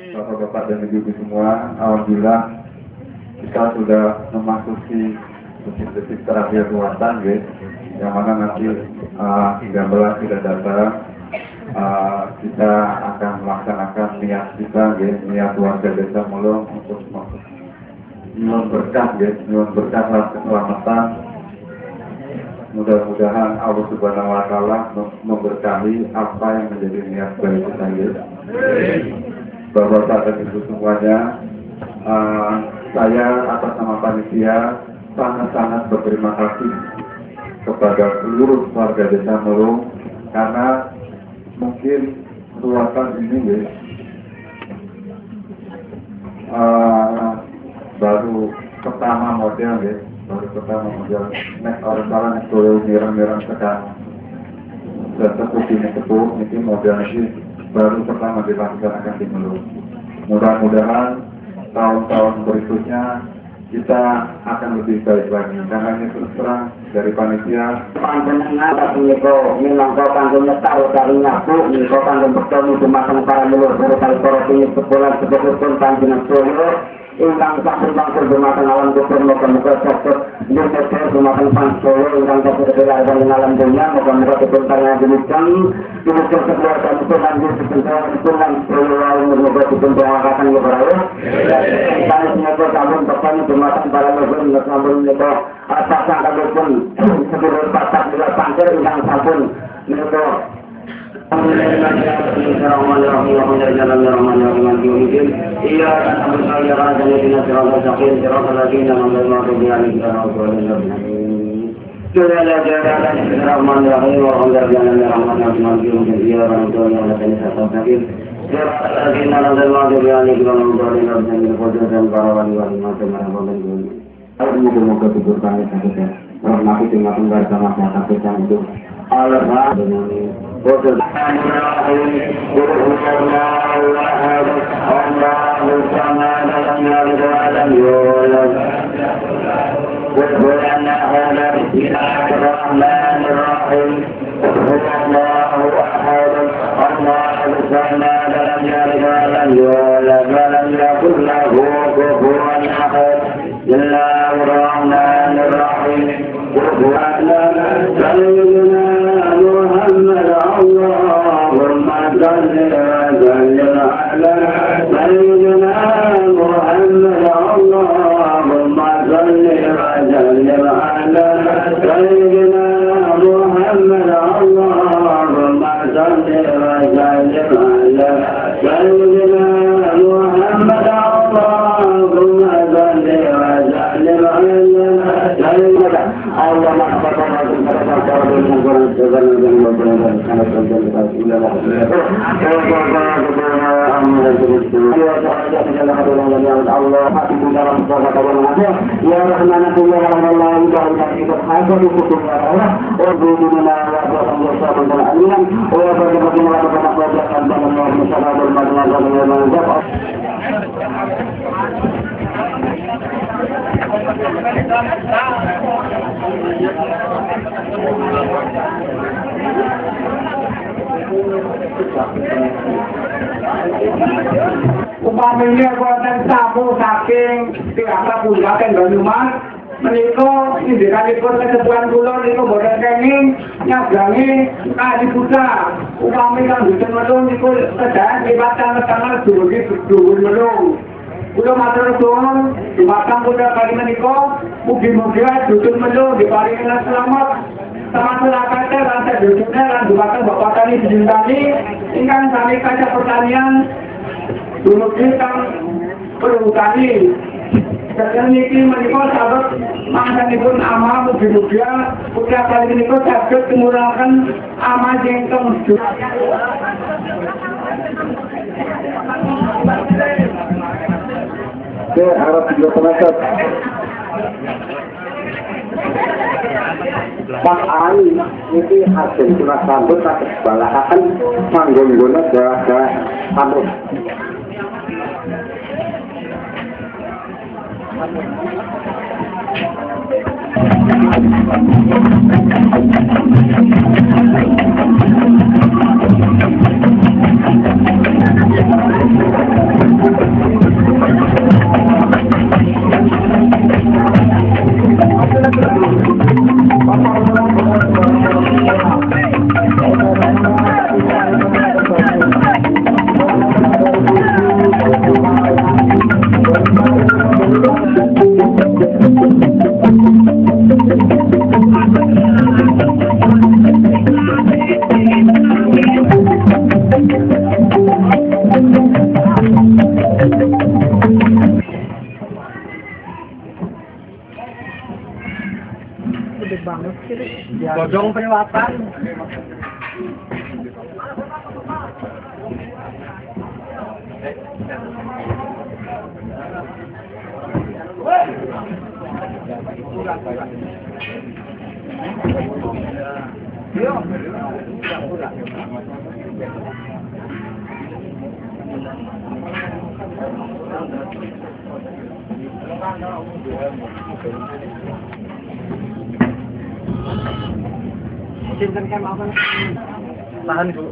Speaker 3: Bapak-bapak dan ibu-ibu semua, alhamdulillah kita sudah memasuki detik-detik terakhir ruatan, yang mana nanti 13 tidak datang, kita akan melaksanakan niat kita, niat warga desa Mulung untuk nyuwun berkah, nyuwun berkah keselamatan. Mudah-mudahan Allah Subhanahu wa Ta'ala memberkahi apa yang menjadi niat baik kita. Bapak-bapak dan ibu semuanya, saya atas nama panitia sangat-sangat berterima kasih kepada seluruh warga desa Mulung karena mungkin ruatan ini baru pertama model, nek orang-orang itu mirang-mirang sekarang dan sepuh ini model ini baru pertama dilaksanakan di Mulung. Mudah-mudahan tahun-tahun berikutnya kita akan lebih baik lagi. Karena ini terus terang dari panitia
Speaker 2: Panjenengan tapi niko minangka kanggo nyetar utawi nyaku niko kanggo bertemu dumateng para leluhur kali para pengis sekolah sebetulipun panjenengan sedaya ingkang sampun wangsul dumateng alam kubur muga-muga saged nyuksesi dumateng pansaya ingkang saged dilayakan ing alam dunya muga-muga dipun paringi demikian dumugi keluarga pun lan dipun lan sedaya muga dipun doaken kepada Allah niko sampun bertemu dumateng para leluhur sampun niko pasang kabupun sedulur pasang dua pangkir ingkang sampun niko iya kan berkali akan jadi dinas serangga sakit serangga lagi nama nama kebiasaan kita orang sudah ada jalan serangga lagi orang jalan serangga lagi mungkin iya orang tua yang ada di satu sakit serangga lagi nama nama kebiasaan kita orang dan para wanita macam macam dan semoga tubuh kami sakit rahmati dengan penggarga masyarakat kita itu Allah dengan
Speaker 7: upamanya wonten tamu saking pihak Kabupaten Banyumas menika indikasipun kesepuhan kula niku boten kenging nyagangi Kali Buddha upami kang boten melung niku kedahan liwat tanggal dumugi dhuwur melung kula matur suwun dumateng kula kali menika mugi-mugi duduk melung diparingi selamat sama masyarakat lan sedherek lan dumateng Bapak Tani Dijintani ingkang sami kaca pertanian dumugi kang perhutani. Jadi niki menika sahabat mangsanipun ama mugi-mugi putra kali menika saged ngurangkan ama jengkeng.
Speaker 3: Oke, harap juga penasihat Pak Ali ini hasil surat sambut atas balakan manggung guna jaga sambut.
Speaker 1: Godong penyewatan.
Speaker 2: Sinten kan apa? Tahan dulu.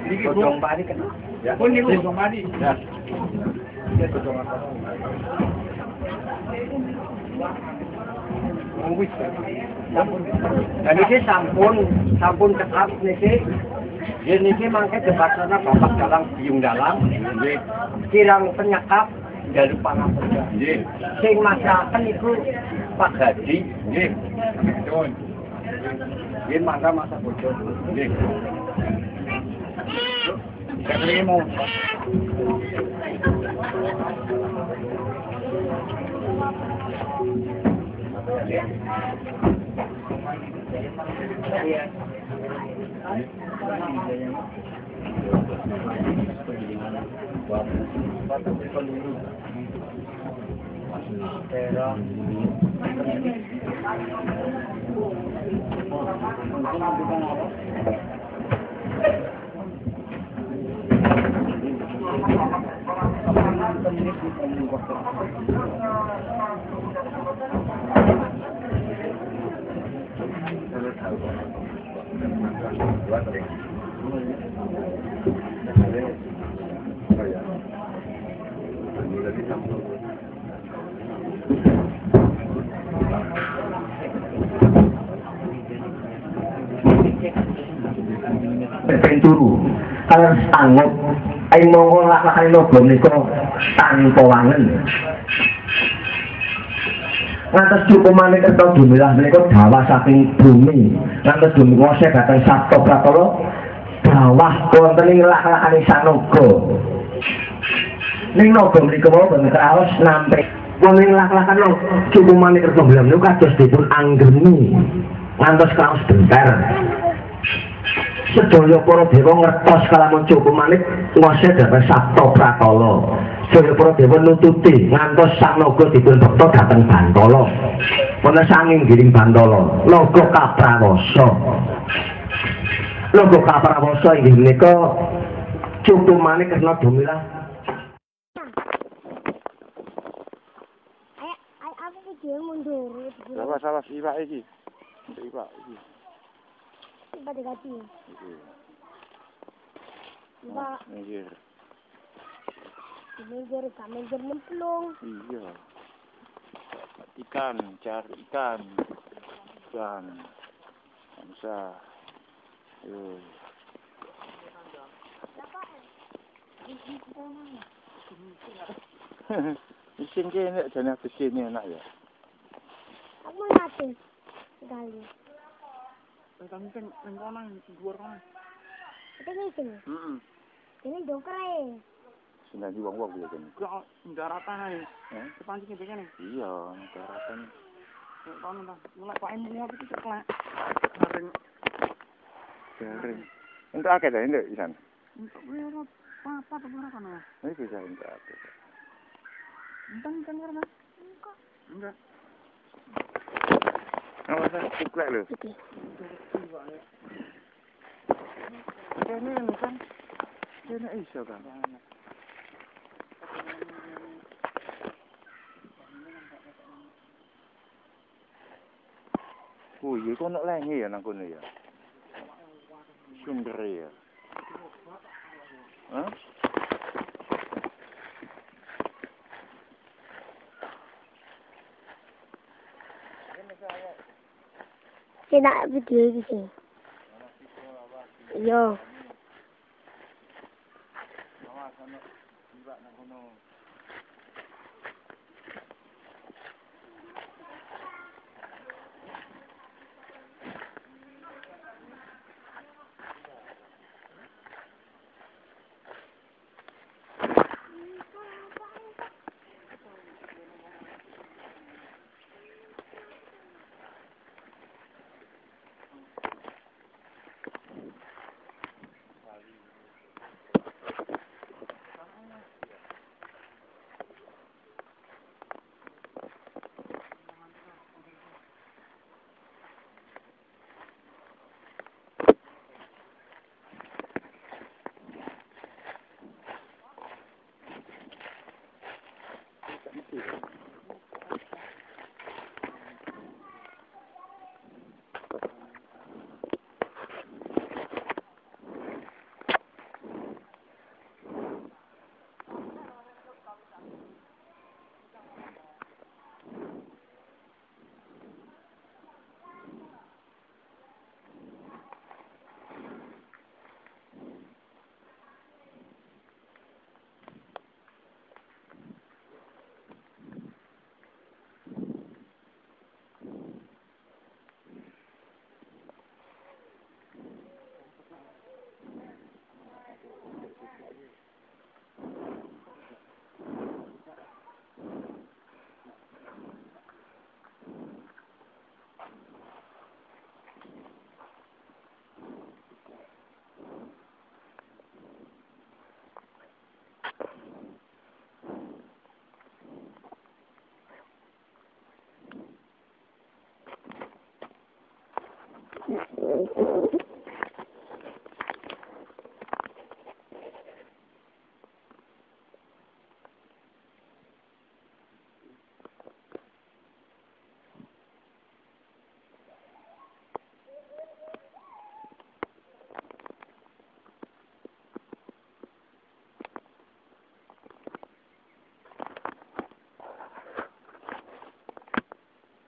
Speaker 2: Ini godong padi kan? Ya. Oh, ini godong padi. Ya. Ini godong apa? Wis. Dan ini sampun tetap niki. Yen niki mangke debatana Bapak dalam biung dalam, nggih. Kirang penyekap dari pangapunten. Nggih. Sing masakan iku Pak Hadi, nggih. Nuwun. Yen mangga masak bojo. Nggih. Terima.
Speaker 8: Penturu kalau sanggup ayo monggo lakoni logo menika tanpa wangen ngantos cukup maneh kerta dumilah menika dawa saking bumi ngantos dumi ngosek dateng Sabto Pratala bawah wonten ing lakoni sanoga ning naga menika wonten kraos nampi wonten lak-lakan lho cukup maneh kerta belam niku kados dipun anggreni ngantos kraos bentar sedaya para dewa ngertos kalamun cukup manik ngosek dhateng Sabto Pratala. Sedaya para dewa nututi ngantos sang naga dipun bekta dhateng Bantala. Wonten sanging giring Bantala, naga Kaprawasa. Naga Kaprawasa inggih menika cukup manik kena dumilah.
Speaker 4: Aku video mundur.
Speaker 3: Salah iwak iki. Iwak iki.
Speaker 4: Coba diganti. Mbak.
Speaker 3: Minggir.
Speaker 4: Minggir, minggir nemplung.
Speaker 3: Iya. Ikan, cari ikan. Ikan. Bisa. Isin kene jane begini enak ya.
Speaker 4: Aku nanti sekali.
Speaker 3: Kami kan nengkonan luar kan.
Speaker 4: Kita ngising. Ini dongkrai.
Speaker 3: Sudah di wong-wong ya kan.
Speaker 2: Kok daratan ae. Sepancing begini.
Speaker 3: Iya, daratan.
Speaker 2: Nek kono ta, mulai Pak Emu iki ceklek.
Speaker 3: Garing. Untuk akeh ta ndek isan.
Speaker 2: Untuk wiro apa ora kono.
Speaker 3: Ini bisa untuk akeh.
Speaker 2: Entang karena. Enggak.
Speaker 3: Apa sih? Ceklek lho. Ini kan. Ini iso kan. Oh iya kok nak lengi ya nang kono ya. Sumber ya. Hah?
Speaker 4: Saya video ini sih. Yo.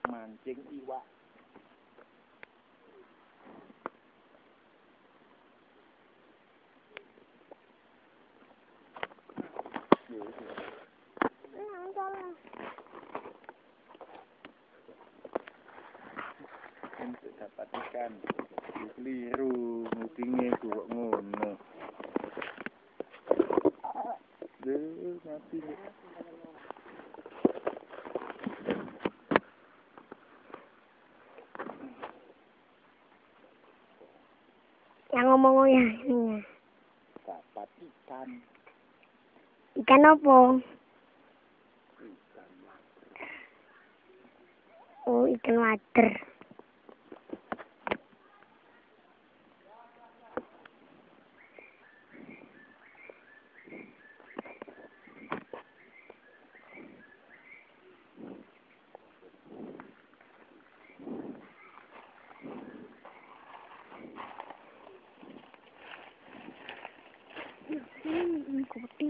Speaker 9: Mancing iwak. Untuk dapat ikan keliru mungkinnya gua ngono. Mati.
Speaker 10: Yang ngomong ya ininya.
Speaker 9: Dapat ikan.
Speaker 10: Ikan apa?
Speaker 9: Ikan wader.
Speaker 10: Oh, ikan wader. Kopi.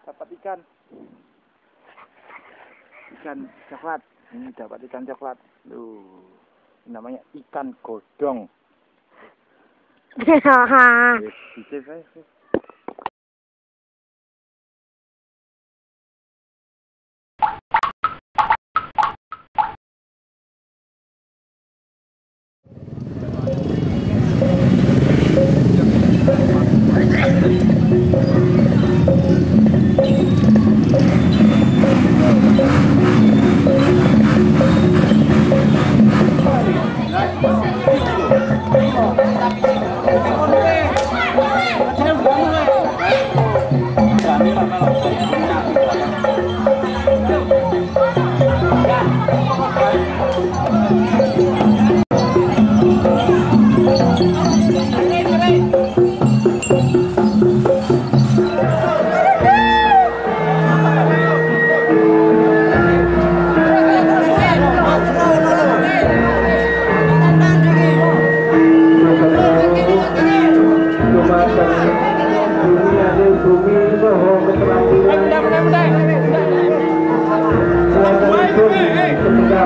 Speaker 9: Dapat ikan coklat. Ini dapat ikan coklat. Namanya ikan godong.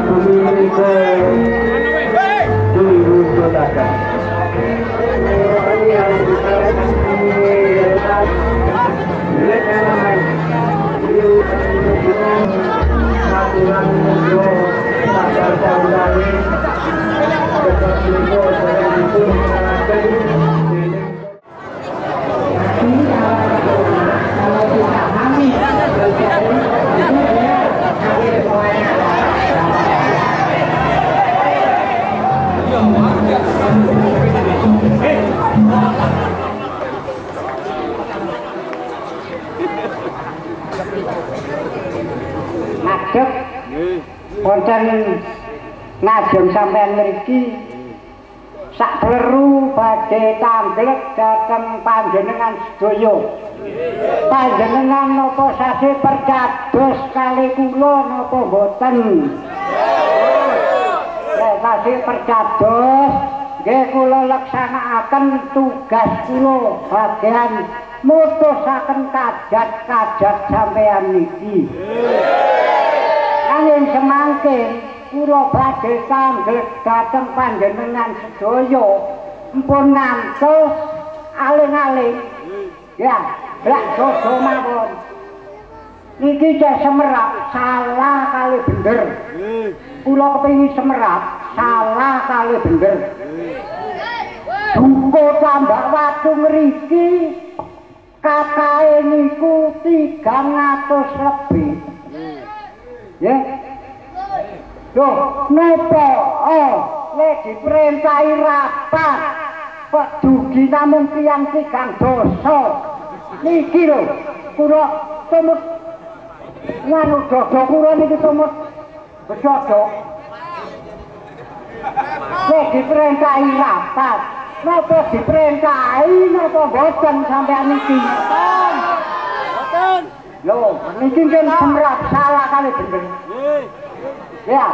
Speaker 7: Bumi Ngadeg wonten ngajeng sampean mriki sak pleru badhe tamblek dhateng panjenengan sedaya. Panjenengan napa sasi percados kali kula napa boten? Nek sasi percados nggih kula laksanakaken tugas kula bagian mutusaken kajat-kajat sampean niki. Angin semangkin kula badhe tamblek dhateng panjenengan sedaya mpun ngantos aling-aling ya lak dodo mawon niki cek semerap salah kali bener kula kepengin semerap salah kali bener duko tambak watu ngriki kakae niku 300 lebih ya loh, napa? Nek diperintahi rapat kok dugi namung tiyang 3 dosa. Niki lho, kula tumut nganu dodo kula niki tumut bedodo. Nek diperintahi rapat, napa diperintahi napa boten sampeyan niki? Boten. Lho, niki kan semrap salah kali bener. Ya,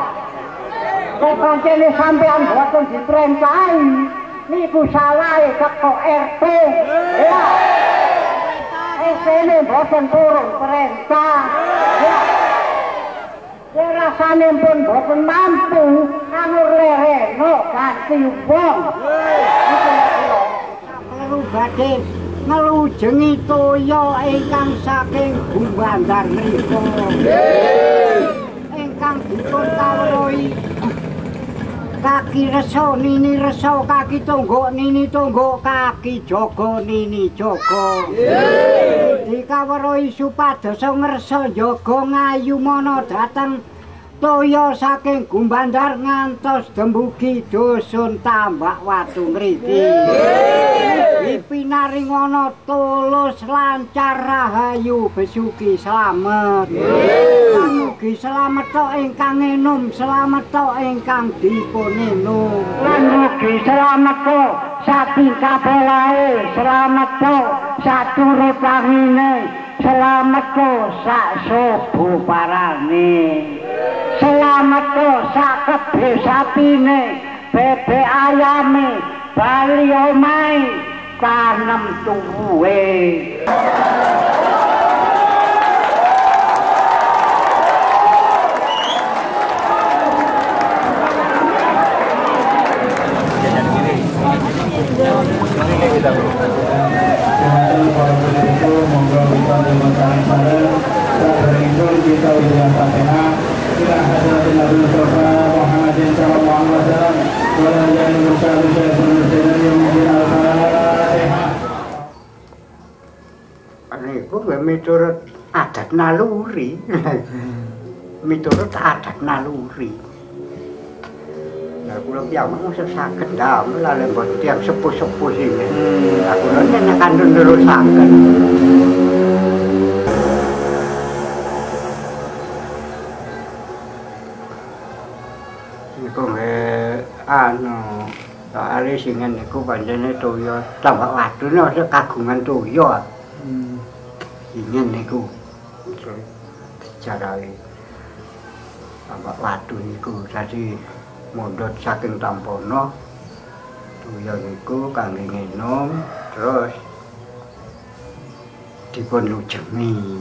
Speaker 7: nek pancene sampean boten diperintahi, niku salahe teko RT. Ya. Esene boten turun perintah. Ya. Ya rasane pun boten mampu nganur lereno ganti wong. Perlu badhe ngelujengi toya ingkang saking Gumbandar menika. Ingkang dipun kawruhi kaki reso nini reso kaki tonggok nini tonggok kaki jogo nini jogo dikawruhi supados ngerso jogo ngayu mono dateng toya saking Gumbandar ngantos dembugi dusun Tambak Watu mriki dipinaring ana tulus lancar rahayu besuki slamet mugi slamet tok ingkang enum slamet tok ingkang dipun enum lan mugi slamet tok saking kabelahe slamet tok saturut wangine slamet tok sak subuh parane selamat to sakebe sapine bebek ayame bali omahe kanem tuwe
Speaker 11: kita ujian Fatihah kita hadirin Nabi Mustafa Muhammadin sallallahu alaihi wasallam wa jangan bersatu saya bersama yang mungkin al-Fatihah.
Speaker 7: Niku miturut adat naluri. Miturut adat naluri. Lah kula piyambak mosok saged ndamel lha mboten tiyang sepuh-sepuh sing. Lah kula nek kandhun nerusaken. Niku anu soalé singen niku pancene toya Tambak Watu nek kagungan toya. Singen niku jarawe Tambak Watu niku dadi mundhut saking Tampono toya niku kangge ngenom terus dipun lujengi.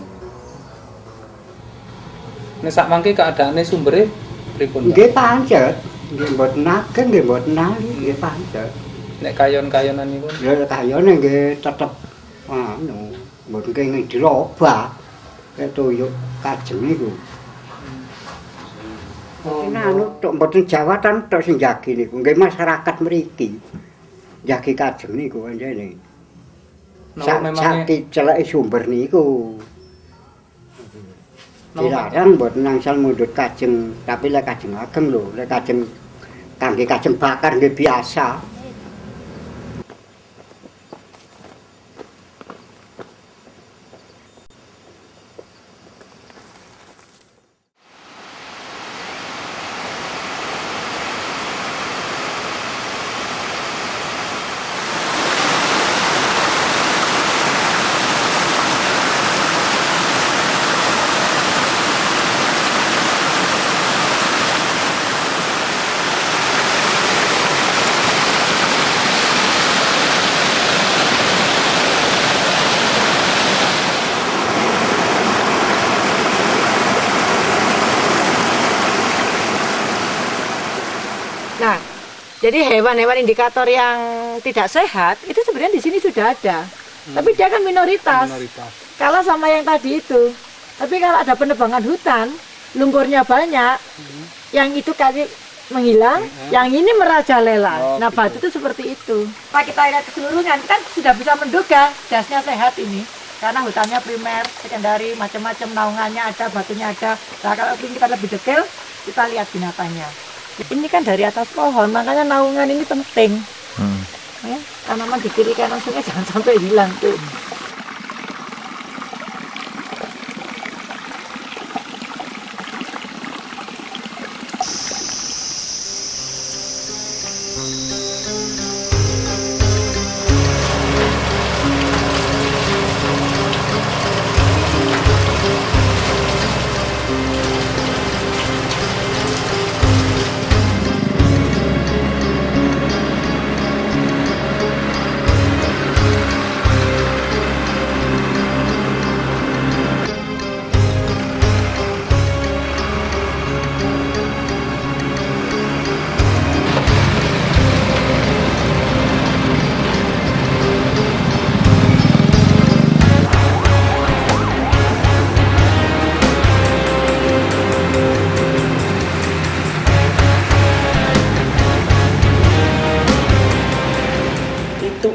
Speaker 12: Nek sak mangke keadaane sumbere pripun?
Speaker 7: Nggih pancet, nggih mboten ageng, nggih mboten ali, nggih pancet.
Speaker 12: Nek kayon-kayonan niku?
Speaker 7: Ya kayone nggih tetep anu, mboten kenging dirobah. Kaya toyo kajeng niku.
Speaker 2: Anu tok mboten jawatan tok sing jagi niku, nggih masyarakat mriki. Jagi kajeng niku anjene. Sak celeke sumber niku. Dilarang mboten nangsal mundhut kajeng, tapi lek kajeng ageng lho, lek kajeng kangge kajeng bakar nggih biasa.
Speaker 13: Nah, jadi hewan-hewan indikator yang tidak sehat itu sebenarnya di sini sudah ada, tapi dia kan minoritas. Kalah sama yang tadi itu. Tapi kalau ada penebangan hutan, lumpurnya banyak, yang itu kali menghilang, yang ini merajalela. Nah, batu itu seperti itu. Pak kita lihat keseluruhan kan sudah bisa menduga dasnya sehat ini, karena hutannya primer, sekundari, macam-macam naungannya ada, batunya ada. Nah, kalau kita lebih detail, kita lihat binatangnya. Ini kan dari atas pohon, makanya naungan ini penting. Ya, tanaman di kiri kanan sungai jangan sampai hilang tuh.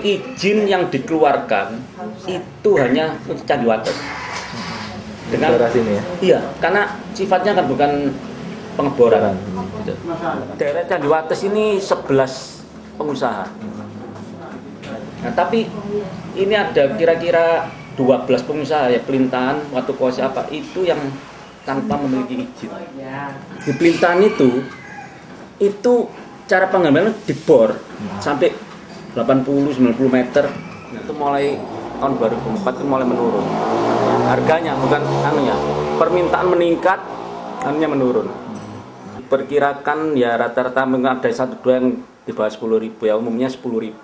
Speaker 14: Izin yang dikeluarkan itu hanya untuk Candi Wates. Dengan sini ya? Iya, karena sifatnya kan bukan pengeboran. Daerah Candi Wates ini 11 pengusaha. Nah, tapi ini ada kira-kira 12 pengusaha ya, Pelintahan, Watu Kose apa itu yang tanpa memiliki izin. Di Pelintahan itu cara pengambilan dibor sampai 80-90 meter itu mulai tahun 2004 itu mulai menurun harganya, bukan anunya, permintaan meningkat, anunya menurun. Perkirakan ya rata-rata ada 1-2 yang di bawah 10.000 ya, umumnya 10.000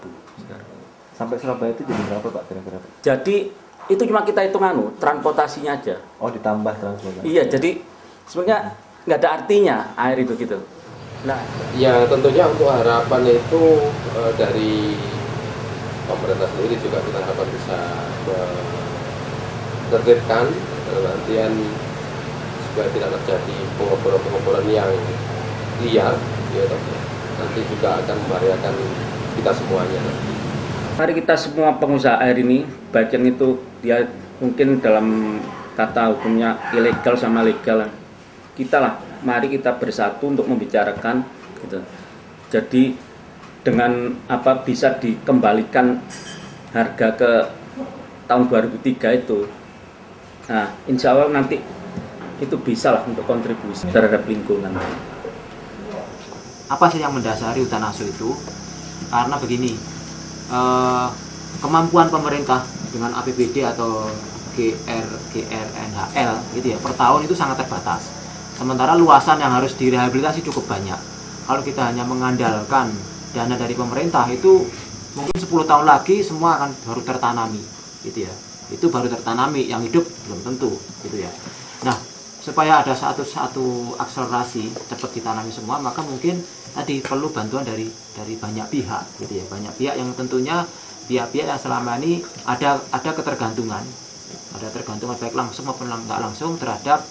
Speaker 15: sampai Surabaya itu jadi berapa Pak kira-kira?
Speaker 14: Jadi itu cuma kita hitung transportasinya aja.
Speaker 15: Oh, ditambah transportasi.
Speaker 14: Iya, jadi sebenarnya nggak ada artinya air itu gitu.
Speaker 16: Nah, ya tentunya untuk harapan itu dari pemerintah sendiri juga kita harapkan bisa menertibkan dalam artian supaya tidak terjadi pengeboran yang liar, ya, nanti juga akan membahayakan kita semuanya.
Speaker 14: Mari kita semua pengusaha air ini, baik yang itu dia mungkin dalam kata hukumnya ilegal sama legal, kita lah, mari kita bersatu untuk membicarakan gitu. Jadi dengan apa bisa dikembalikan harga ke tahun 2003 itu. Nah, insya Allah nanti itu bisa lah untuk kontribusi terhadap lingkungan.
Speaker 17: Apa sih yang mendasari hutan asu itu? Karena begini, kemampuan pemerintah dengan APBD atau GRNHL gitu ya, per tahun itu sangat terbatas. Sementara luasan yang harus direhabilitasi cukup banyak. Kalau kita hanya mengandalkan dana dari pemerintah, itu mungkin 10 tahun lagi semua akan baru tertanami gitu ya. Itu baru tertanami, yang hidup belum tentu gitu ya. Nah, supaya ada satu akselerasi cepat ditanami semua, maka mungkin tadi perlu bantuan dari banyak pihak gitu ya. Banyak pihak yang tentunya pihak-pihak yang selama ini ada ketergantungan. Ada tergantungan baik langsung maupun nggak langsung terhadap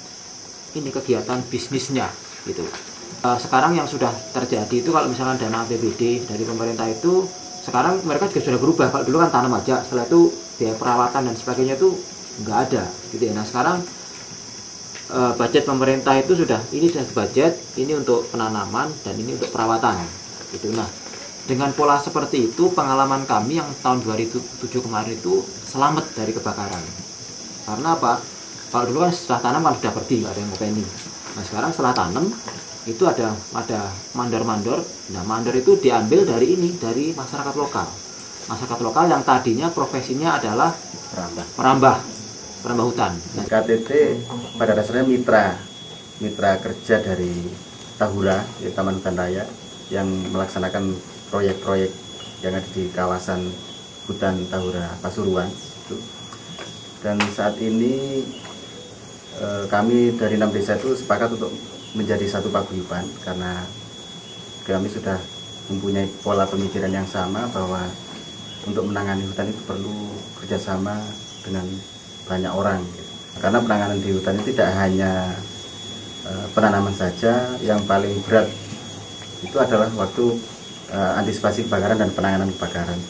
Speaker 17: ini kegiatan bisnisnya gitu. Sekarang yang sudah terjadi itu kalau misalkan dana APBD dari pemerintah itu sekarang mereka juga sudah berubah. Kalau dulu kan tanam aja, setelah itu biaya perawatan dan sebagainya itu nggak ada gitu ya. Nah sekarang budget pemerintah itu sudah budget ini untuk penanaman dan ini untuk perawatan gitu. Nah dengan pola seperti itu pengalaman kami yang tahun 2007 kemarin itu selamat dari kebakaran. Karena apa? Kalau dulu kan setelah tanam kan sudah pergi, nggak ada yang ngopeni. Nah sekarang setelah tanam itu ada mandor-mandor. Nah mandor itu diambil dari masyarakat lokal. Masyarakat lokal yang tadinya profesinya adalah merambah hutan.
Speaker 3: Nah, KTT pada dasarnya mitra kerja dari Tahura, Taman Hutan Raya, yang melaksanakan proyek-proyek yang ada di kawasan hutan Tahura Pasuruan. Dan saat ini kami dari 6 desa itu sepakat untuk menjadi satu paguyuban karena kami sudah mempunyai pola pemikiran yang sama bahwa untuk menangani hutan itu perlu kerjasama dengan banyak orang. Karena penanganan di hutan itu tidak hanya penanaman saja, yang paling berat itu adalah waktu antisipasi kebakaran dan penanganan kebakaran.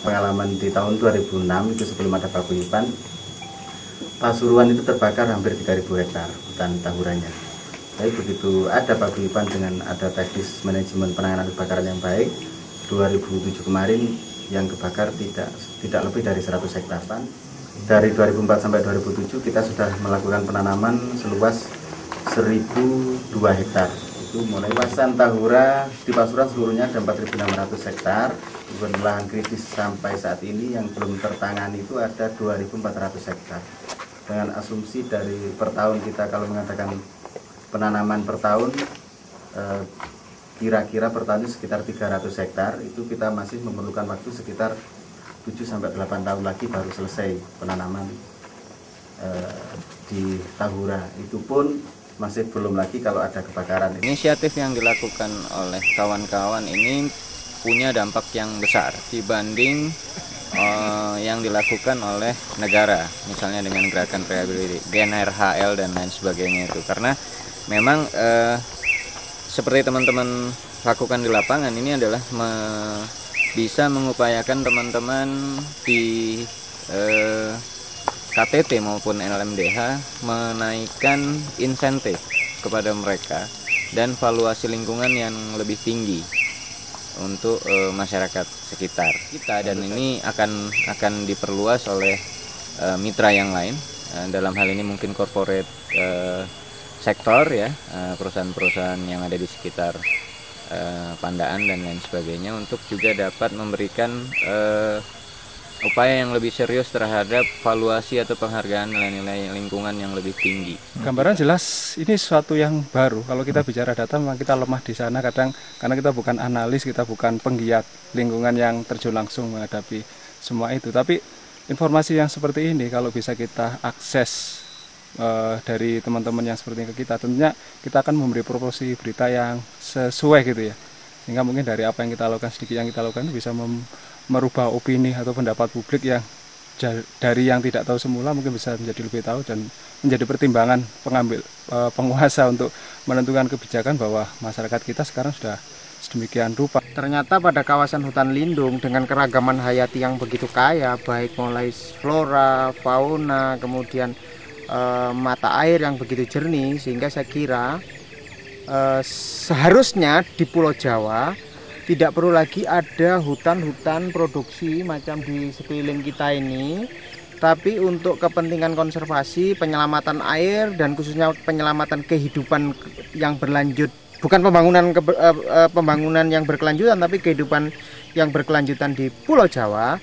Speaker 3: Pengalaman di tahun 2006 itu sebelum ada paguyuban, Pasuruan itu terbakar hampir 3.000 hektar hutan Tahuranya. Tapi begitu ada paguyuban dengan ada teknis manajemen penanganan kebakaran yang baik, 2007 kemarin yang kebakar tidak lebih dari 100 hektar. Dari 2004 sampai 2007 kita sudah melakukan penanaman seluas 1.002 hektar. Itu mulai luasan Tahura di Pasuruan seluruhnya ada 4.600 hektar. Kemudian lahan kritis sampai saat ini yang belum tertangani itu ada 2.400 hektar. Dengan asumsi dari per tahun kita kalau mengatakan penanaman per tahun kira-kira per tahun sekitar 300 hektar, itu kita masih memerlukan waktu sekitar 7-8 tahun lagi baru selesai penanaman di Tahura. Itu pun masih belum lagi kalau ada kebakaran.
Speaker 18: Inisiatif yang dilakukan oleh kawan-kawan ini punya dampak yang besar dibanding yang dilakukan oleh negara, misalnya dengan gerakan rehabilitasi, GNRHL dan lain sebagainya itu. Karena memang seperti teman-teman lakukan di lapangan ini adalah bisa mengupayakan teman-teman di KTT maupun LMDH menaikkan insentif kepada mereka dan valuasi lingkungan yang lebih tinggi untuk masyarakat sekitar kita, dan ini akan diperluas oleh mitra yang lain, dalam hal ini mungkin corporate sektor ya, perusahaan-perusahaan yang ada di sekitar Pandaan dan lain sebagainya, untuk juga dapat memberikan upaya yang lebih serius terhadap valuasi atau penghargaan nilai-nilai lingkungan yang lebih tinggi.
Speaker 12: Gambaran jelas ini sesuatu yang baru. Kalau kita bicara data memang kita lemah di sana kadang, karena kita bukan analis, kita bukan penggiat lingkungan yang terjun langsung menghadapi semua itu. Tapi informasi yang seperti ini kalau bisa kita akses dari teman-teman yang seperti ke kita, tentunya kita akan memberi proporsi berita yang sesuai gitu ya, sehingga mungkin dari apa yang kita lakukan, sedikit yang kita lakukan bisa merubah opini atau pendapat publik yang dari yang tidak tahu semula mungkin bisa menjadi lebih tahu dan menjadi pertimbangan penguasa untuk menentukan kebijakan bahwa masyarakat kita sekarang sudah sedemikian rupa.
Speaker 19: Ternyata pada kawasan hutan lindung dengan keragaman hayati yang begitu kaya, baik mulai flora, fauna, kemudian mata air yang begitu jernih, sehingga saya kira seharusnya di Pulau Jawa tidak perlu lagi ada hutan-hutan produksi macam di sekeliling kita ini, tapi untuk kepentingan konservasi, penyelamatan air, dan khususnya penyelamatan kehidupan yang berlanjut, bukan pembangunan yang berkelanjutan, tapi kehidupan yang berkelanjutan di Pulau Jawa,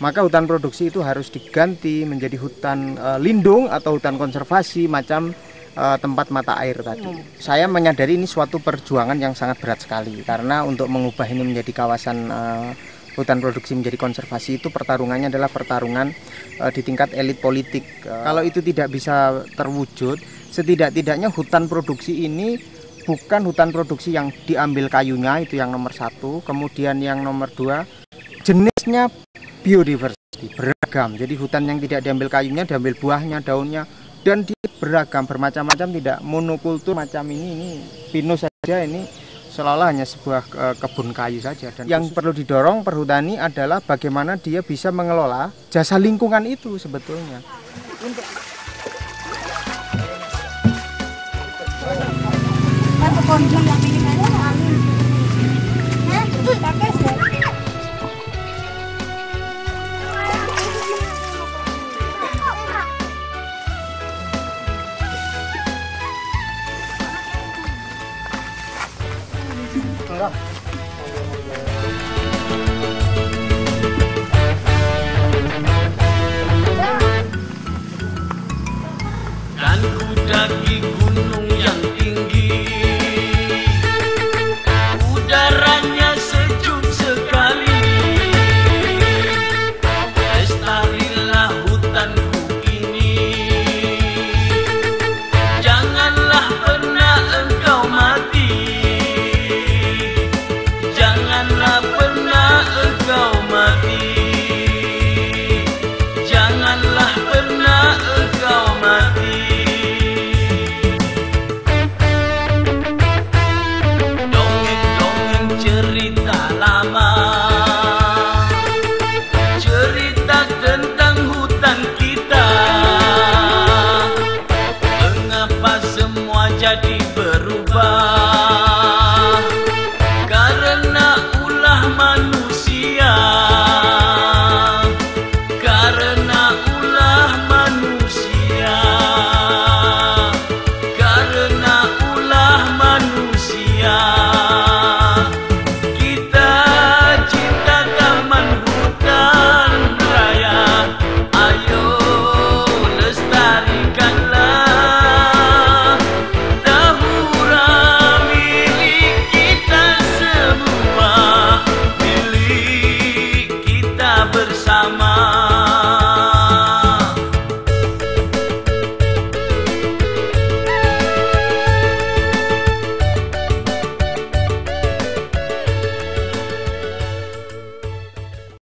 Speaker 19: maka hutan produksi itu harus diganti menjadi hutan lindung atau hutan konservasi macam tempat mata air tadi. Saya menyadari ini suatu perjuangan yang sangat berat sekali, karena untuk mengubah ini menjadi kawasan hutan produksi menjadi konservasi itu pertarungannya adalah pertarungan di tingkat elit politik. Kalau itu tidak bisa terwujud, setidak-tidaknya hutan produksi ini bukan hutan produksi yang diambil kayunya, itu yang nomor satu. Kemudian yang nomor dua, jenisnya biodiversity, beragam. Jadi hutan yang tidak diambil kayunya, diambil buahnya, daunnya, dan beragam, bermacam-macam, tidak monokultur macam ini pinus saja, ini seolah-olah hanya sebuah kebun kayu saja. Dan yang perlu didorong perhutani adalah bagaimana dia bisa mengelola jasa lingkungan itu sebetulnya.
Speaker 20: Dan ku daki gunung yang tinggi, udaranya sejuk sekali. Lestarilah hutanku ini, janganlah pernah engkau mati, janganlah pernah engkau mati, janganlah pernah engkau mati. Cerita lama, cerita tentang hutan kita. Mengapa semua jadi berubah? Karena ulah manusia, karena ulah manusia, karena ulah manusia. Bersama